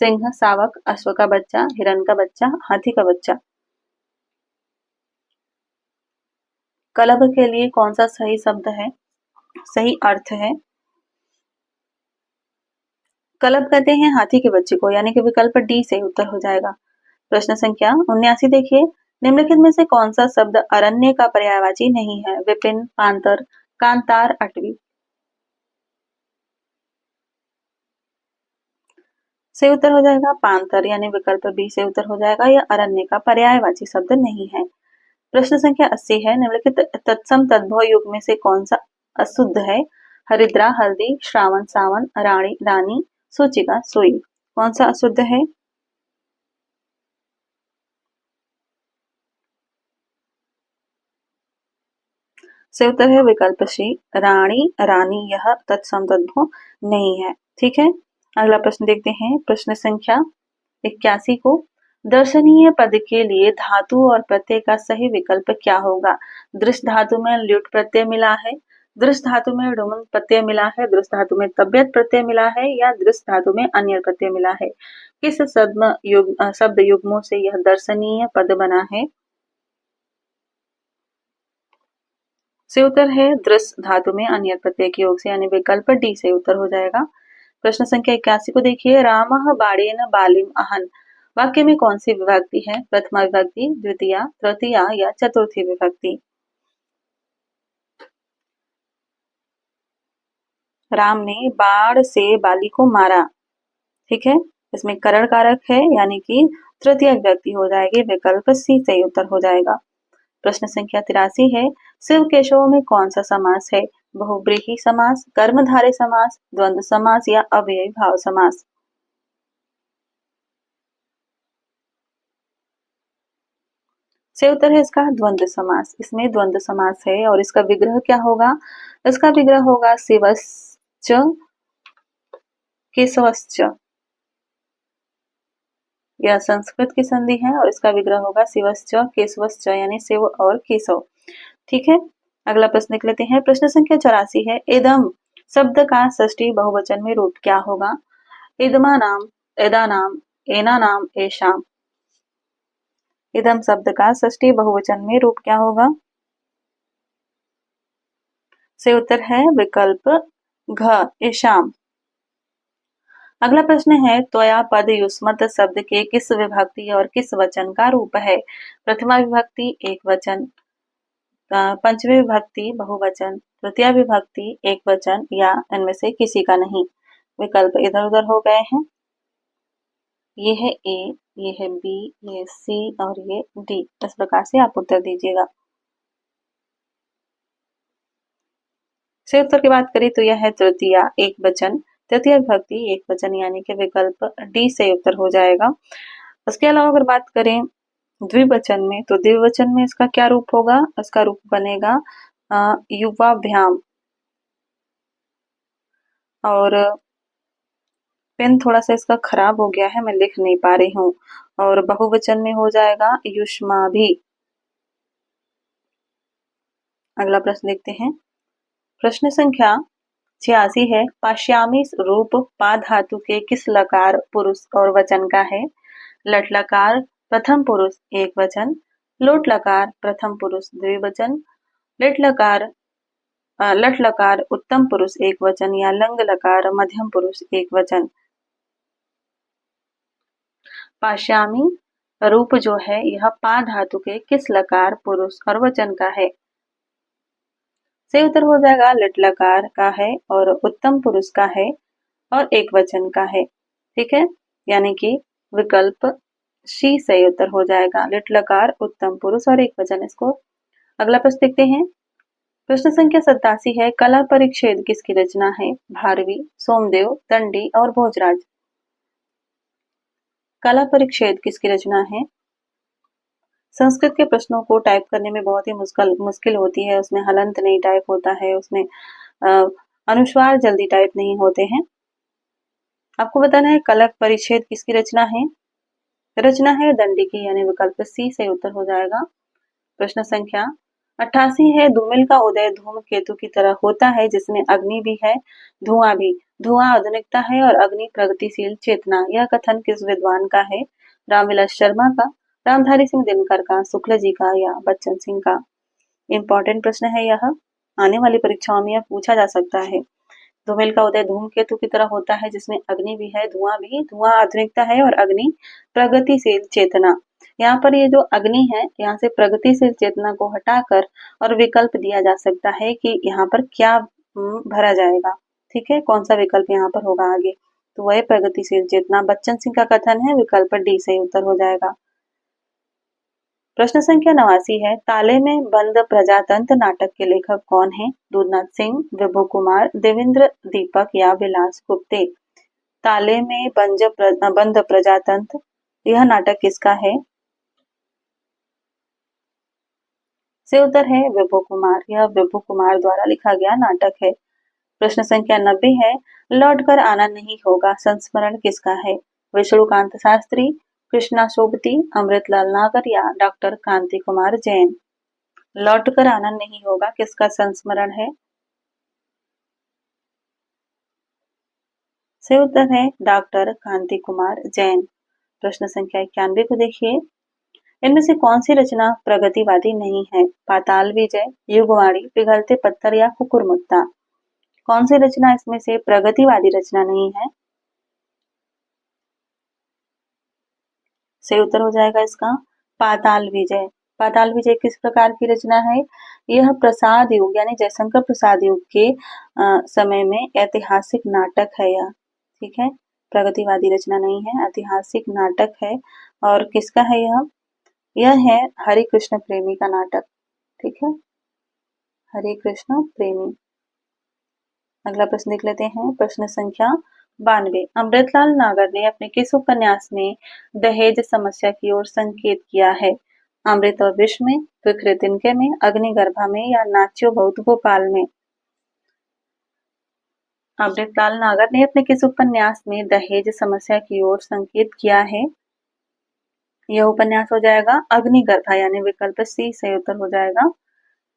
A: सिंह, शावक, अश्व का बच्चा, हिरण का बच्चा, हाथी का बच्चा। कलभ के लिए कौन सा सही शब्द है, सही अर्थ है? कलभ कहते हैं हाथी के बच्चे को, यानी कि विकल्प डी से उत्तर हो जाएगा। प्रश्न संख्या 79 देखिए। निम्नलिखित में से कौन सा शब्द अरण्य का पर्यायवाची नहीं है? विपिन, पांतर, कांतार, अटवी। से उत्तर हो जाएगा पांतर, यानी विकल्प बी से उत्तर हो जाएगा। यह अरण्य का पर्यायवाची शब्द नहीं है। प्रश्न संख्या 80 है। निम्नलिखित तत्सम तद्भव युग में से कौन सा अशुद्ध है? हरिद्रा, हल्दी, श्रावण, सावन, रानी, रानी, सूचिका, सुई। कौन सा अशुद्ध है? से उत्तर है विकल्प सी, रानी, रानी, यह तत्सम तद्भव नहीं है। ठीक है, अगला प्रश्न देखते हैं। प्रश्न संख्या 81 को। दर्शनीय पद के लिए धातु और प्रत्यय का सही विकल्प क्या होगा? दृश्य धातु में ल्युट प्रत्यय मिला है, दृश्य धातु में ढुमन प्रत्यय मिला है, दृश्य धातु में तबियत प्रत्यय मिला है, या दृश्य धातु में अन्य प्रत्यय मिला है। किस शब्द युग्मों से यह दर्शनीय पद बना है? से उत्तर है दृश्य धातु में अन्य प्रत्यय के योग से, यानी विकल्प डी से उत्तर हो जाएगा। प्रश्न संख्या 81 को देखिए। रामः बाणेन बालिम अहन वाक्य में कौन सी विभक्ति है? प्रथमा विभक्ति, द्वितीय, तृतीय, या चतुर्थी विभक्ति। राम ने बाण से बाली को मारा। ठीक है, इसमें करण कारक है, यानी कि तृतीय विभक्ति हो जाएगी। विकल्प सी सही उत्तर हो जाएगा। प्रश्न संख्या 83 है। शिव केशव में कौन सा समास है? बहुब्रीहि समास, कर्मधारय समास, द्वंद्व समास, या अव्ययी भाव समास। से उत्तर है इसका द्वंद्व समास। इसमें द्वंद्व समास है और इसका विग्रह क्या होगा? इसका विग्रह होगा शिवश्च केशवश्च। यह संस्कृत की संधि है और इसका विग्रह होगा शिवश्च केशवश्च, यानी शिव और केशव। ठीक है, अगला प्रश्न लिख लेते हैं। प्रश्न संख्या 84 है। इदम शब्द का षष्ठी बहुवचन में रूप क्या होगा? इदमा नाम, एदा नाम, एना नाम, एशाम। इदम शब्द का षष्ठी बहुवचन में रूप क्या होगा? से उत्तर है विकल्प घ, एशाम। अगला प्रश्न है। त्वया पद युष्मत शब्द के किस विभक्ति और किस वचन का रूप है? प्रथमा विभक्ति एक वचन, पंचमी विभक्ति बहुवचन, तृतीय विभक्ति एक वचन, या इनमें से किसी का नहीं। विकल्प इधर उधर हो गए हैं। ये है ए, ये है बी, ये सी और ये डी। इस प्रकार से आप उत्तर दीजिएगा। से उत्तर की बात करें तो यह है तृतीया एक वचन, तृतीय विभक्ति एक वचन, यानी कि विकल्प डी से उत्तर हो जाएगा। उसके अलावा अगर बात करें द्विवचन में, तो द्विवचन में इसका क्या रूप होगा? इसका रूप बनेगा युवाभ्याम। और पेन थोड़ा सा इसका खराब हो गया है, मैं लिख नहीं पा रही हूँ। और बहुवचन में हो जाएगा युष्माभि। अगला प्रश्न देखते हैं। प्रश्न संख्या 86 है। पाश्यामी रूप पा धातु के किस लकार पुरुष और वचन का है? लट लकार प्रथम पुरुष एक वचन, लोट लकार प्रथम पुरुष द्विवचन, लट लकार उत्तम पुरुष एक वचन, या लंग लकार मध्यम पुरुष एक वचन। पाश्यामी रूप जो है यह पा धातु के किस लकार पुरुष और वचन का है? से उत्तर हो जाएगा लिट लकार का है और उत्तम पुरुष का है और एक वचन का है। ठीक है, यानी कि विकल्प सी सही उत्तर हो जाएगा। लिट लकार उत्तम पुरुष और एक वचन। इसको अगला प्रश्न देखते हैं। प्रश्न संख्या 87 है। कला परिच्छेद किसकी रचना है? भारवी, सोमदेव, दंडी और भोजराज। कला परिच्छेद किसकी रचना है? संस्कृत के प्रश्नों को टाइप करने में बहुत ही मुश्किल होती है। उसमें हलंत नहीं टाइप होता है, उसमें अनुस्वार जल्दी टाइप नहीं होते हैं। आपको बताना है कला परिच्छेद किसकी रचना है? रचना है दंडी की, यानी विकल्प सी से उत्तर हो जाएगा। प्रश्न संख्या 88 है। धूमिल का उदय धूमकेतु की तरह होता है जिसमें अग्नि भी है, धुआं भी। धुआं आधुनिकता है और अग्नि प्रगतिशील चेतना। यह कथन किस विद्वान का है? रामविलास शर्मा का, रामधारी सिंह दिनकर का, शुक्ल जी का, या बच्चन सिंह का। इंपॉर्टेंट प्रश्न है यह, आने वाली परीक्षाओं में यह पूछा जा सकता है। धूमिल का उदय धूमकेतु की तरह होता है जिसमें अग्नि भी है, धुआं भी। धुआं आधुनिकता है और अग्नि प्रगतिशील चेतना। यहाँ पर ये जो अग्नि है, यहाँ से प्रगतिशील चेतना को हटाकर और विकल्प दिया जा सकता है कि यहाँ पर क्या भरा जाएगा। ठीक है, कौन सा विकल्प यहाँ पर होगा आगे? तो वह प्रगतिशील चेतना। बच्चन सिंह का कथन है, विकल्प डी से उत्तर हो जाएगा। प्रश्न संख्या 89 है। ताले में बंद प्रजातंत्र नाटक के लेखक कौन है? दूधनाथ सिंह, विभु कुमार, देवेंद्र दीपक, या विलास गुप्ते। ताले में बंद प्रजातंत्र, यह नाटक किसका है? से उत्तर है विभु कुमार। यह विभु कुमार द्वारा लिखा गया नाटक है। प्रश्न संख्या 90 है। लौट कर आना नहीं होगा संस्मरण किसका है? विष्णुकांत शास्त्री, कृष्णा सोबती, अमृतलाल नागर, या डॉक्टर कांति कुमार जैन। लौट कर आना नहीं होगा किसका संस्मरण है? से उत्तर है डॉक्टर कांति कुमार जैन। प्रश्न संख्या 91 को देखिए। इनमें से कौन सी रचना प्रगतिवादी नहीं है? पाताल विजय, युगवाणी, पिघलते पत्थर, या कुकुरमुत्ता। कौन सी रचना इसमें से प्रगतिवादी रचना नहीं है? सही उत्तर हो जाएगा इसका पाताल विजय। पाताल विजय किस प्रकार की रचना है? यह प्रसाद युग यानी जयशंकर प्रसाद युग के समय में ऐतिहासिक नाटक है यह। ठीक है, प्रगतिवादी रचना नहीं है, ऐतिहासिक नाटक है। और किसका है यह? यह है हरे कृष्ण प्रेमी का नाटक। ठीक है, हरे कृष्ण प्रेमी। अगला प्रश्न देख लेते हैं। प्रश्न संख्या 92। अमृतलाल नागर ने अपने किस उपन्यास में दहेज समस्या की ओर संकेत किया है? अमृत और विष में, विक्र तिनके में, अग्निगर्भा में या नाच्यो बहुत गोपाल में। अमृतलाल नागर ने अपने किस उपन्यास में दहेज समस्या की ओर संकेत किया है? यह उपन्यास हो जाएगा अग्निगर्भा, यानी विकल्प सी सही उत्तर हो जाएगा।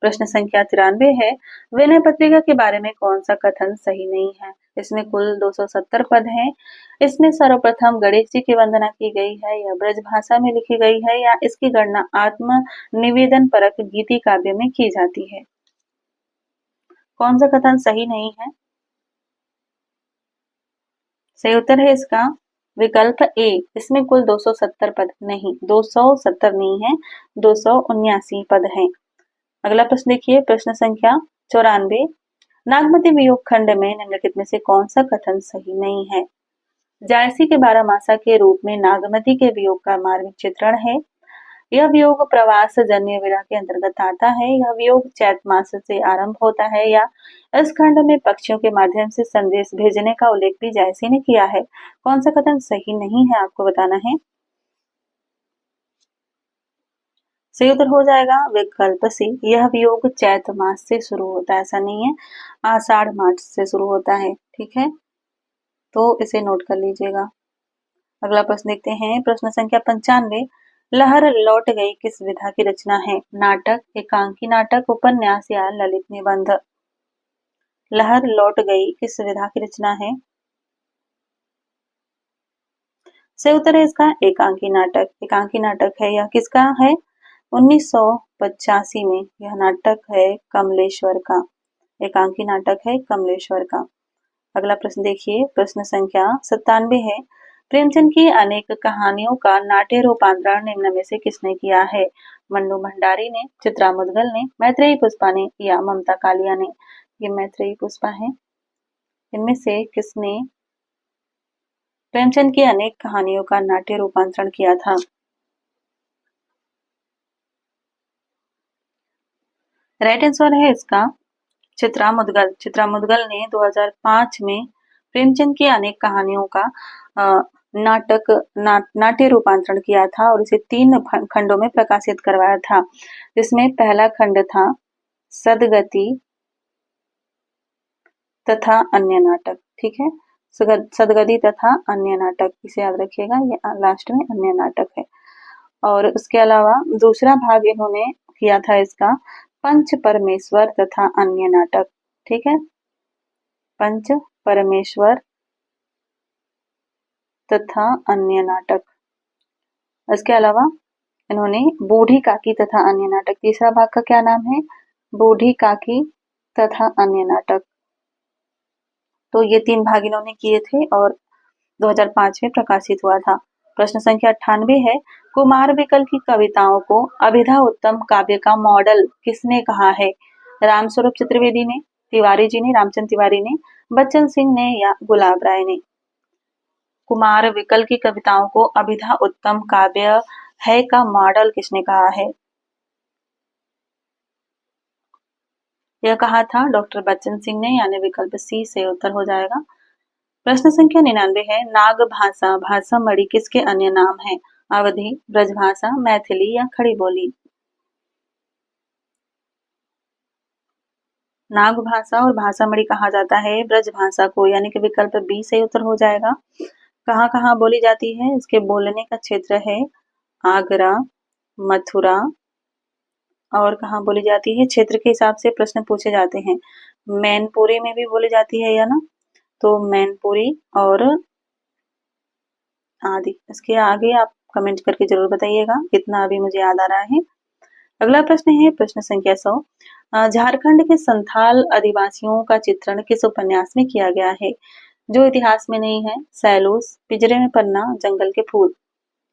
A: प्रश्न संख्या 93 है, विनय पत्रिका के बारे में कौन सा कथन सही नहीं है? इसमें कुल 270 पद हैं। इसमें सर्वप्रथम गणेश जी की वंदना की गई है, या ब्रज भाषा में लिखी गई है, या इसकी गणना आत्म निवेदन परक गीति काव्य में की जाती है? कौन सा कथन सही नहीं है? सही उत्तर है इसका विकल्प ए। इसमें कुल 270 पद नहीं, 270 नहीं है, 279 पद हैं। अगला प्रश्न देखिए, प्रश्न संख्या 94, नागमती वियोग खंड में निम्नलिखित में से कौन सा कथन सही नहीं है? जायसी के बारहमासा के रूप में नागमती के वियोग का मार्मिक चित्रण है। यह वियोग प्रवास जन्य विरह के अंतर्गत आता है। यह वियोग चैत मास से आरंभ होता है, या इस खंड में पक्षियों के माध्यम से संदेश भेजने का उल्लेख भी जायसी ने किया है। कौन सा कथन सही नहीं है आपको बताना है। सही उत्तर हो जाएगा विकल्प सी। यह वियोग चैत मास से शुरू होता है, ऐसा नहीं है, आषाढ़ मास से शुरू होता है। ठीक है, तो इसे नोट कर लीजिएगा। अगला प्रश्न देखते हैं, प्रश्न संख्या 95, लहर लौट गई किस विधा की रचना है? नाटक, एकांकी नाटक, उपन्यास या ललित निबंध? लहर लौट गई किस विधा की रचना है? सही उत्तर है इसका एकांकी नाटक। एकांकी नाटक है, यह किसका है? 1985 में यह नाटक है कमलेश्वर का। एकांकी नाटक है कमलेश्वर का। अगला प्रश्न देखिए, प्रश्न संख्या 97 है, प्रेमचंद की अनेक कहानियों का नाट्य रूपांतरण निम्न में से किसने किया है? मन्नू भंडारी ने, चित्रा मुदगल ने, मैत्रेयी पुष्पा ने या ममता कालिया ने? ये मैत्रेयी पुष्पा है। इनमें से किसने प्रेमचंद की अनेक कहानियों का नाट्य रूपांतरण किया था? राइट आंसर है इसका चित्रा मुदगल। चित्रा मुदगल ने 2005 में प्रेमचंद की अनेक कहानियों का नाट्य रूपांतरण किया था और इसे 3 खंडों में प्रकाशित करवाया था, जिसमें पहला खंड था सदगति तथा अन्य नाटक। ठीक है, सदगति तथा अन्य नाटक, इसे याद रखिएगा, ये लास्ट में अन्य नाटक है। और उसके अलावा दूसरा भाग इन्होंने किया था इसका पंच परमेश्वर तथा अन्य नाटक। ठीक है, पंच परमेश्वर तथा अन्य नाटक। इसके अलावा इन्होंने बूढ़ी काकी तथा अन्य नाटक, तीसरा भाग का क्या नाम है? बूढ़ी काकी तथा अन्य नाटक। तो ये 3 भाग इन्होंने किए थे और 2005 में प्रकाशित हुआ था। प्रश्न संख्या 98 है, कुमार विकल की कविताओं को अभिधा उत्तम काव्य का मॉडल किसने कहा है? रामस्वरूप चतुर्वेदी ने, तिवारी जी ने, रामचंद्र तिवारी ने, बच्चन सिंह ने या गुलाब राय ने? कुमार विकल की कविताओं को अभिधा उत्तम काव्य है का मॉडल किसने कहा है? यह कहा था डॉक्टर बच्चन सिंह ने, यानी विकल्प सी से उत्तर हो जाएगा। प्रश्न संख्या 99 है, नाग भाषा भाषा मणि किसके अन्य नाम है? अवधी, ब्रजभाषा, मैथिली या खड़ी बोली? नाग भाषा और भाषा मणि कहा जाता है ब्रज भाषा को, यानी कि विकल्प बी से उत्तर हो जाएगा। कहाँ कहाँ बोली जाती है? इसके बोलने का क्षेत्र है आगरा, मथुरा, और कहाँ बोली जाती है? क्षेत्र के हिसाब से प्रश्न पूछे जाते हैं। मैनपुरी में भी बोली जाती है या ना, तो मैनपुरी और आदि। इसके आगे आप कमेंट करके जरूर बताइएगा, इतना अभी मुझे याद आ रहा है। अगला प्रश्न है प्रश्न संख्या 100, झारखंड के संथाल आदिवासियों का चित्रण किस उपन्यास में किया गया है? जो इतिहास में नहीं है, सैलूस, पिंजरे में पन्ना, जंगल के फूल?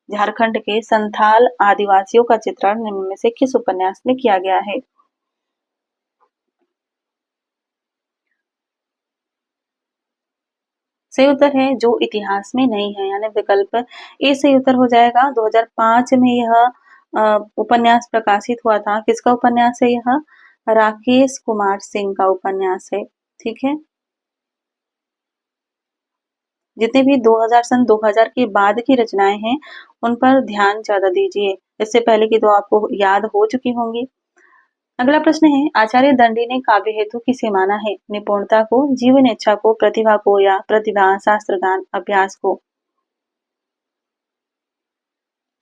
A: झारखंड के संथाल आदिवासियों का चित्रण निम्न में से किस उपन्यास में किया गया है? सही उत्तर है जो इतिहास में नहीं है, यानी विकल्प ए सही उत्तर हो जाएगा। 2005 में यह उपन्यास प्रकाशित हुआ था। किसका उपन्यास है यह? राकेश कुमार सिंह का उपन्यास है। ठीक है, जितने भी 2000 सन 2000 के बाद की रचनाएं हैं उन पर ध्यान ज्यादा दीजिए। इससे पहले की तो आपको याद हो चुकी होंगी। अगला प्रश्न है, आचार्य दंडी ने काव्य हेतु किसे माना है? निपुणता को, जीवन इच्छा को, प्रतिभा को या प्रतिभा शास्त्र ज्ञान अभ्यास को?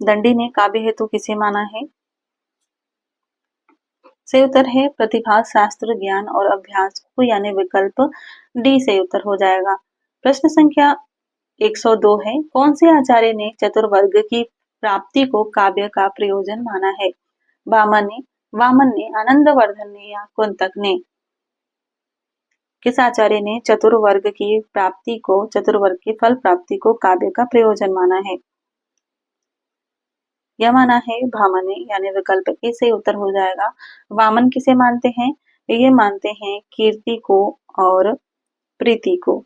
A: दंडी ने काव्य हेतु किसे माना है? सही उत्तर है प्रतिभा शास्त्र ज्ञान और अभ्यास को, यानी विकल्प डी सही उत्तर हो जाएगा। प्रश्न संख्या 102 है, कौन से आचार्य ने चतुर्वर्ग की प्राप्ति को काव्य का प्रयोजन माना है? वामन ने, आनंदवर्धन ने या कुंतक ने? किस आचार्य ने चतुर्वर्ग की प्राप्ति को, चतुर्वर्ग की फल प्राप्ति को काव्य का प्रयोजन माना है? यह माना है भामन ने, यानी विकल्प ए से उत्तर हो जाएगा। वामन किसे मानते हैं? ये मानते हैं कीर्ति को और प्रीति को।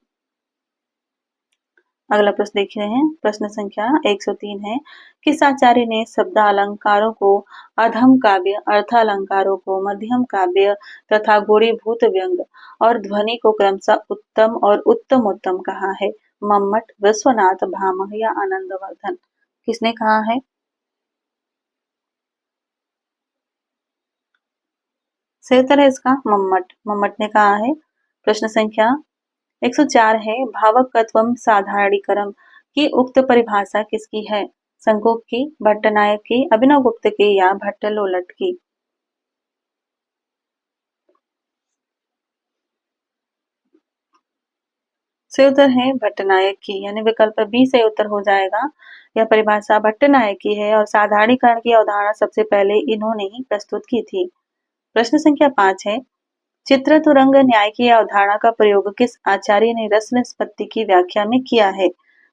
A: अगला प्रश्न देखते हैं, प्रश्न संख्या 103 है, किस आचार्य ने शब्द अलंकारों को अधम काव्य, अर्थ अलंकारों को मध्यम काव्य तथा गुणीभूत व्यंग और ध्वनि को क्रमशः उत्तम और उत्तम उत्तम कहा है? मम्मट, विश्वनाथ, भामह या आनंदवर्धन? किसने कहा है? सही उत्तर है इसका मम्मट ने कहा है। प्रश्न संख्या 104 है, भावकत्वम साधारणीकरण की उक्त परिभाषा किसकी है? शंकुक की, भट्टनायक की, अभिनवगुप्त की या भट्टलोलट की? सही उत्तर है भट्टनायक की, यानी विकल्प बी से उत्तर हो जाएगा। यह परिभाषा भट्टनायक की है और साधारणीकरण की अवधारणा सबसे पहले इन्होंने ही प्रस्तुत की थी। प्रश्न संख्या 5 है, चित्र तुरंग न्याय की अवधारणा का प्रयोग किस आचार्य ने रस निष्पत्ति की व्याख्या में किया है?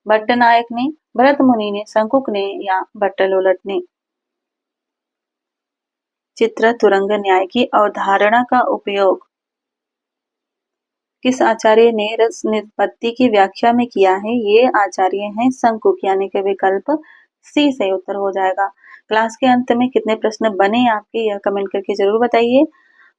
A: भट्टनायक ने, भरत मुनि ने, शंकुक ने या भट्टलोलट ने? चित्र तुरंग न्याय की अवधारणा का उपयोग किस आचार्य ने रस निष्पत्ति की व्याख्या में किया है? ये आचार्य हैं शंकुक, यानी कि विकल्प सी से उत्तर हो जाएगा। क्लास के अंत में कितने प्रश्न बने आपके, यह कमेंट करके जरूर बताइए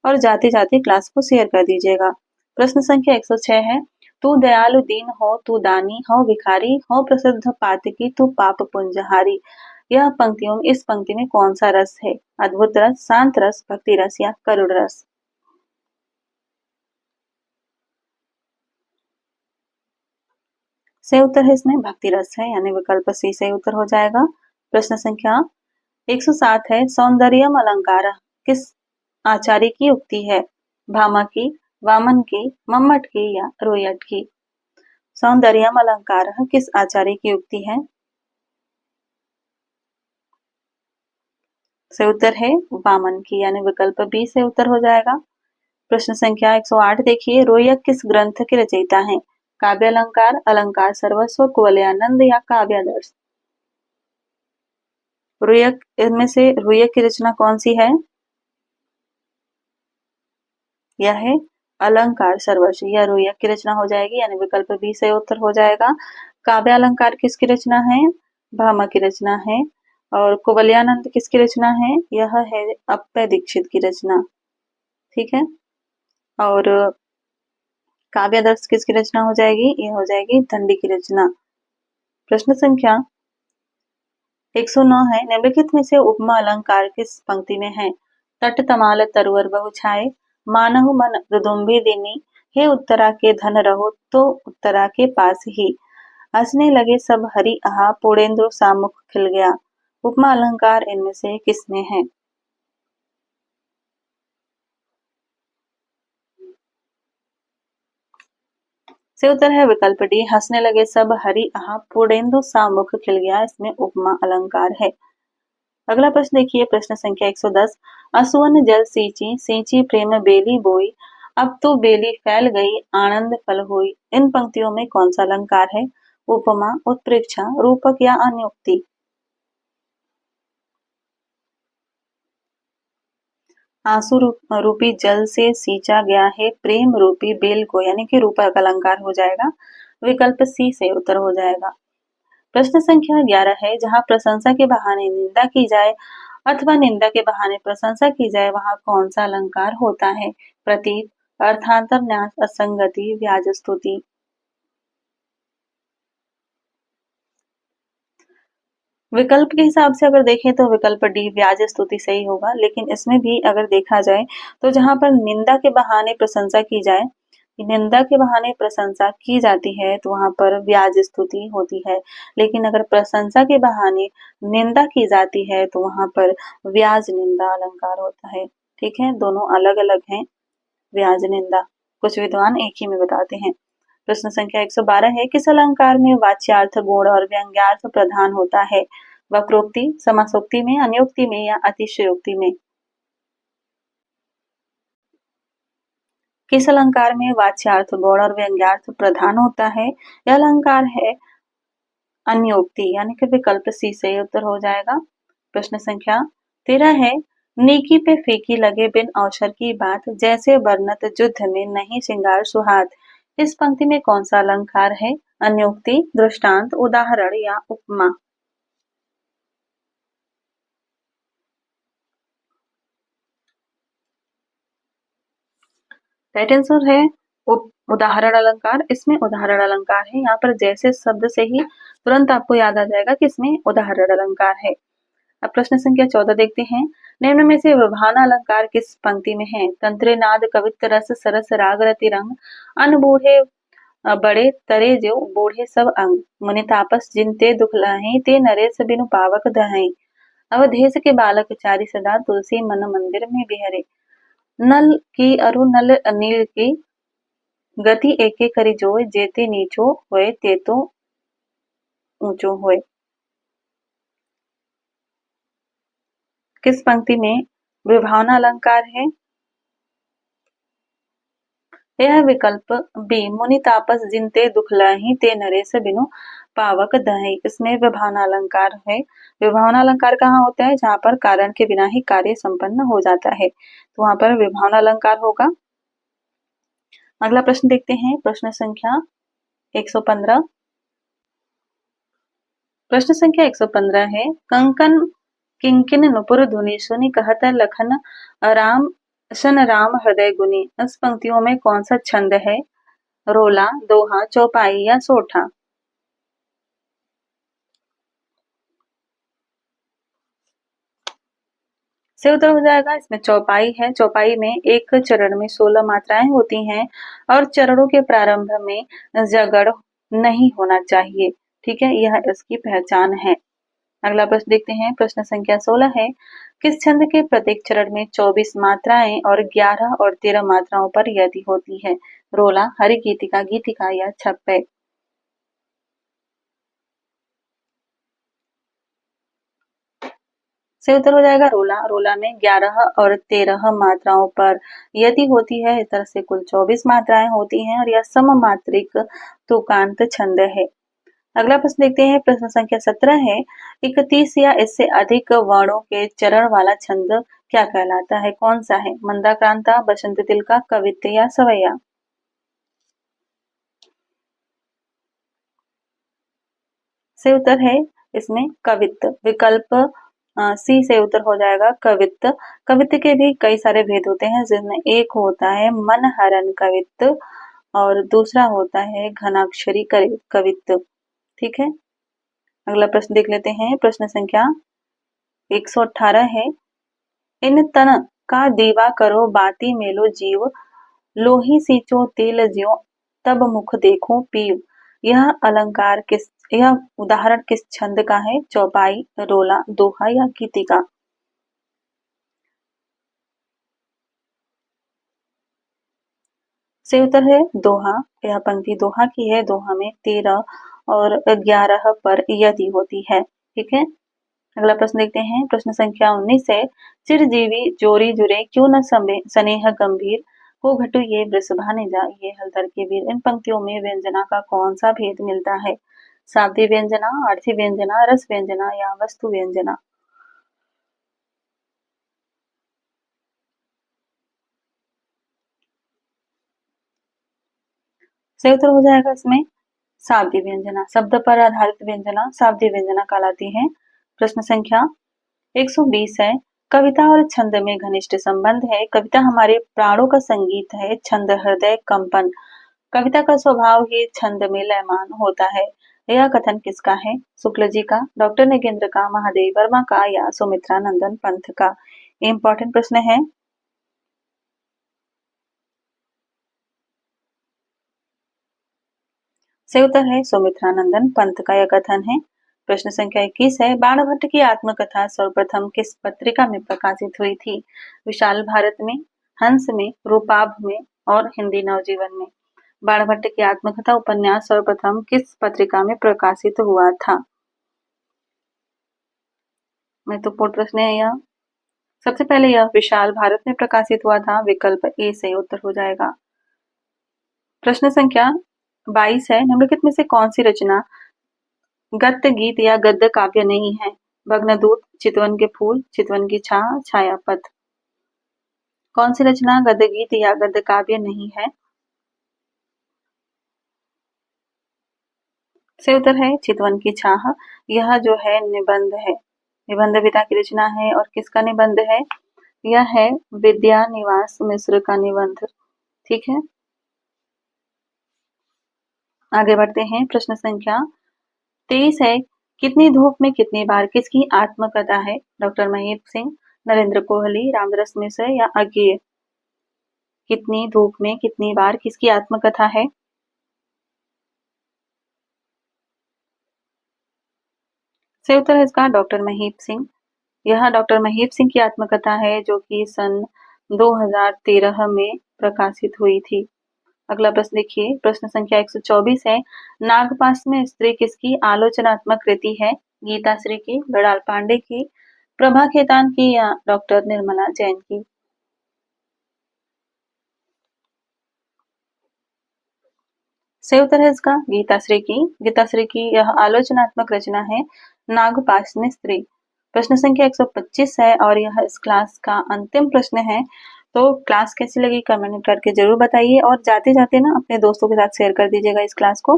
A: और जाते जाते क्लास को शेयर कर दीजिएगा। प्रश्न संख्या 106 है, तू दयालु दीन हो, तू दानी हो, भिखारी हो, प्रसिद्ध पातकी, तू पाप पुंजहारी। यह पंक्तियों इस पंक्ति में कौन सा रस है? अद्भुत रस, शांत रस, भक्ति रस या करुण रस? सही उत्तर है इसमें भक्ति रस है, यानी विकल्प सी सही उत्तर हो जाएगा। प्रश्न संख्या 107 है, सौंदर्यम अलंकार किस आचार्य की उक्ति है? भामा की, वामन की, मम्मट की या रोयट की? सौंदर्यम अलंकार किस आचार्य की उक्ति है? सही उत्तर है वामन की, यानी विकल्प बी से उत्तर हो जाएगा। प्रश्न संख्या 108 देखिए, रोयक किस ग्रंथ के रचयिता हैं? काव्य अलंकार, अलंकार सर्वस्व, कुवलयानंद या काव्यादर्श? रोयक, इनमें से रोयक की रचना कौन सी है? यह है अलंकार सर्वस्व, यह रोयक की रचना हो जाएगी, यानी विकल्प बी से उत्तर हो जाएगा। काव्य अलंकार किसकी रचना है? भामा की रचना है। और कुवलयानंद किसकी रचना है? यह है अप्पय दीक्षित की रचना। ठीक है। और काव्यादर्श किसकी रचना हो जाएगी? यह हो जाएगी दंडी की रचना। प्रश्न संख्या 109 है, निम्नलिखित में से उपमा अलंकार किस पंक्ति में है? तट तमाल तरुवर बहु छाए, मानहु मन दुदुम्बी दिनी, हे उत्तरा के धन रहो तो उत्तरा के पास ही, हंसने लगे सब हरि आहा, पूर्णेंदु सामुख खिल गया। उपमा अलंकार इनमें से किसमें है? से उत्तर है विकल्प डी, हंसने लगे सब हरि आहा, पूर्णेंदु सामुख खिल गया, इसमें उपमा अलंकार है। अगला प्रश्न देखिए, प्रश्न संख्या 110, असुवन जल सींची, सींची प्रेम बेली बोई, अब तो बेली फैल गई, आनंद फल हुई। इन पंक्तियों में कौन सा अलंकार है? उपमा, उत्प्रेक्षा, रूपक या अन्योक्ति? आंसू रूपी जल से सींचा गया है प्रेम रूपी बेल को, यानी कि रूपक अलंकार हो जाएगा। विकल्प सी से उत्तर हो जाएगा। प्रश्न संख्या 11 है, जहाँ प्रशंसा के बहाने निंदा की जाए अथवा निंदा के बहाने प्रशंसा की जाए, वहां कौन सा अलंकार होता है? प्रतीक, अर्थांतर न्यास, असंगति, व्याज स्तुति? विकल्प के हिसाब से अगर देखें तो विकल्प डी व्याज स्तुति सही होगा, लेकिन इसमें भी अगर देखा जाए तो जहां पर निंदा के बहाने प्रशंसा की जाए, निंदा के बहाने प्रशंसा की जाती है तो वहां पर व्याज स्तुति होती है, लेकिन अगर प्रशंसा के बहाने निंदा की जाती है तो वहां पर व्याज निंदा अलंकार होता है। ठीक है, दोनों अलग अलग हैं। व्याज निंदा कुछ विद्वान एक ही में बताते हैं। प्रश्न संख्या 112 है, किस अलंकार में वाच्यार्थ गुण और व्यंग्यार्थ प्रधान होता है? वक्रोक्ति, समासोक्ति में, अन्योक्ति में या अतिशयोक्ति में? किस अलंकार में वाच्यार्थ गौण और व्यंग्यार्थ प्रधान होता है? यह अलंकार है अन्योक्ति, यानी कि विकल्प सी से उत्तर हो जाएगा। प्रश्न संख्या 13 है, नेकी पे फीकी लगे बिन अवसर की बात, जैसे बरनत युद्ध में नहीं श्रृंगार सुहात। इस पंक्ति में कौन सा अलंकार है? अन्योक्ति, दृष्टांत, उदाहरण या उपमा? राइट आंसर है उदाहरण अलंकार। इसमें उदाहरण अलंकार है, यहाँ पर जैसे शब्द से ही तुरंत आपको याद आ जाएगा कि इसमें उदाहरण अलंकार है। अब प्रश्न संख्या 14 देखते हैं, निम्न में से विभावना अलंकार किस पंक्ति में है? तंत्रे नाद कवित्त रस सरस राग रति रंग, अन बूढ़े बड़े तरे जो बूढ़े सब अंग, मुनि तापस जिन ते दुख लाहि, ते नरेश बिनु पावक दहाई, अवधेश के बालक चारि सदा तुलसी मन मंदिर में बिहरे, नल की अरु नल नील की गति एके करि जोय, जेते नीचो होए ते तो ऊंचो होए। किस पंक्ति में विभावना अलंकार है? यह विकल्प बी, मुनि तापस जिन ते दुख लाहि, ते नरेश बिनु पावक दहाई। इसमें विभावना अलंकार है। विभावना अलंकार कहाँ होता है? जहाँ पर कारण के बिना ही कार्य संपन्न हो जाता है, तो वहां पर विभावना अलंकार होगा। अगला प्रश्न देखते हैं, प्रश्न संख्या 115। प्रश्न संख्या 115 है, कंकन किंकिन नुपुर धुनि सुनि कहत लखन राम सन राम हृदय गुनी। इस पंक्तियों में कौन सा छंद है? रोला, दोहा, चौपाई या सोठा? से उत्तर हो जाएगा इसमें चौपाई है। चौपाई में एक चरण में 16 मात्राएं होती हैं और चरणों के प्रारंभ में जगड़ नहीं होना चाहिए। ठीक है, यह इसकी पहचान है। अगला प्रश्न देखते हैं, प्रश्न संख्या 16 है, किस छंद के प्रत्येक चरण में 24 मात्राएं और 11 और 13 मात्राओं पर यदि होती है? रोला, हरि गीतिका, गीतिका या छप्पे? से उत्तर हो जाएगा रोला। रोला में 11 और 13 मात्राओं पर यदि होती है। इस तरह से कुल 24 मात्राएं होती हैं और यह सममात्रिक तुकांत छंद है। अगला प्रश्न देखते हैं, प्रश्न संख्या 17 है, 31 या इससे अधिक वर्णों के चरण वाला छंद क्या कहलाता है? कौन सा है? मंदाक्रांता, बसंत तिलका, कवित्त या सवैया? से उत्तर है इसमें कवित्त। विकल्प सी से उत्तर हो जाएगा कवित्त। कवित्त के भी कई सारे भेद होते हैं, जिसमें एक होता है मनहरण कवित्त और दूसरा होता है घनाक्षरी कवित्त। ठीक है, अगला प्रश्न देख लेते हैं, प्रश्न संख्या 118 है, इन तन का दीवा करो बाती मेलो जीव, लोही सींचो तेल ज्यो, तब मुख देखो पीव। यह उदाहरण किस छंद का है? चौपाई, रोला, दोहा या गीतिका? से उत्तर है दोहा। यह पंक्ति दोहा की है। दोहा में 13 और 11 पर यदि होती है। ठीक है, अगला प्रश्न देखते हैं, प्रश्न संख्या 19 है, चिरजीवी जोरी जुरे क्यों न स्नेह गंभीर, को घटु ये वृष भाने जा, ये हलधर के वीर। इन पंक्तियों में व्यंजना का कौन सा भेद मिलता है? शाब्दी व्यंजना, अर्थी व्यंजना, रस व्यंजना या वस्तु व्यंजना? सही उत्तर हो जाएगा इसमें शाब्दी व्यंजना। शब्द पर आधारित व्यंजना शाब्दी व्यंजना कहलाती है। प्रश्न संख्या 120 है, कविता और छंद में घनिष्ठ संबंध है। कविता हमारे प्राणों का संगीत है, छंद हृदय कंपन। कविता का स्वभाव ही छंद में लयमान होता है। यह कथन किसका है? शुक्ल जी का, डॉक्टर नगेंद्र का, महादेव वर्मा का या सुमित्रा नंदन पंत का? ये इंपॉर्टेंट प्रश्न है। सही उत्तर है सुमित्रा नंदन पंत का यह कथन है। प्रश्न संख्या 21 है, बाणभट्ट की आत्मकथा सर्वप्रथम किस पत्रिका में प्रकाशित हुई थी? विशाल भारत में, हंस में, रूपाभ में और हिंदी नवजीवन में? बाणभट्ट की आत्मकथा उपन्यास सर्वप्रथम किस पत्रिका में प्रकाशित हुआ था? महत्वपूर्ण प्रश्न है यह। सबसे पहले यह विशाल भारत में प्रकाशित हुआ था। विकल्प ए सही उत्तर हो जाएगा। प्रश्न संख्या 22 है, निम्नलिखित में से कौन सी रचना गद्य गीत या गद्य काव्य नहीं है? भग्नदूत, चितवन के फूल, चितवन की छाया, छायापथ? कौन सी रचना गद्य गीत या गद्य काव्य नहीं है? सही उत्तर है चितवन की छाह। यह जो है निबंध है, निबंध विधा की रचना है। और किसका निबंध है? यह है विद्या निवास मिश्र का निबंध। ठीक है, आगे बढ़ते हैं। प्रश्न संख्या 23 है, कितनी धूप में कितनी बार किसकी आत्मकथा है? डॉक्टर महेप सिंह, नरेंद्र कोहली, रामदास मिश्र या अज्ञेय? कितनी धूप में कितनी बार किसकी आत्मकथा है? सही उत्तर है इसका डॉक्टर महेप सिंह। यह डॉक्टर महेप सिंह की आत्मकथा है जो कि सन 2013 में प्रकाशित हुई थी। अगला प्रश्न देखिए, प्रश्न संख्या 124 है, नागपाश में स्त्री किसकी आलोचनात्मक कृति है? गीता श्री की, बड़ाल पांडे की, प्रभा खेतान की या डॉक्टर निर्मला जैन की? सही उत्तर है इसका गीताश्री की। गीताश्री की यह आलोचनात्मक रचना है नागपाश में स्त्री। प्रश्न संख्या 125 है और यह इस क्लास का अंतिम प्रश्न है। तो क्लास कैसी लगी कमेंट करके जरूर बताइए और जाते जाते ना अपने दोस्तों के साथ शेयर कर दीजिएगा इस क्लास को।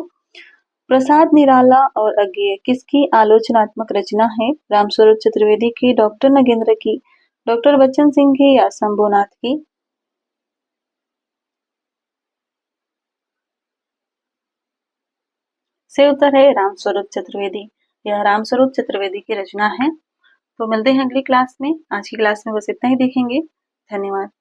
A: प्रसाद निराला और अज्ञेय किसकी आलोचनात्मक रचना है? रामस्वरूप चतुर्वेदी की, डॉक्टर नगेंद्र की, डॉक्टर बच्चन सिंह की या शंभुनाथ की? सही उत्तर है रामस्वरूप चतुर्वेदी। यह रामस्वरूप चतुर्वेदी की रचना है। तो मिलते हैं अगली क्लास में। आज की क्लास में बस इतना ही देखेंगे। धन्यवाद।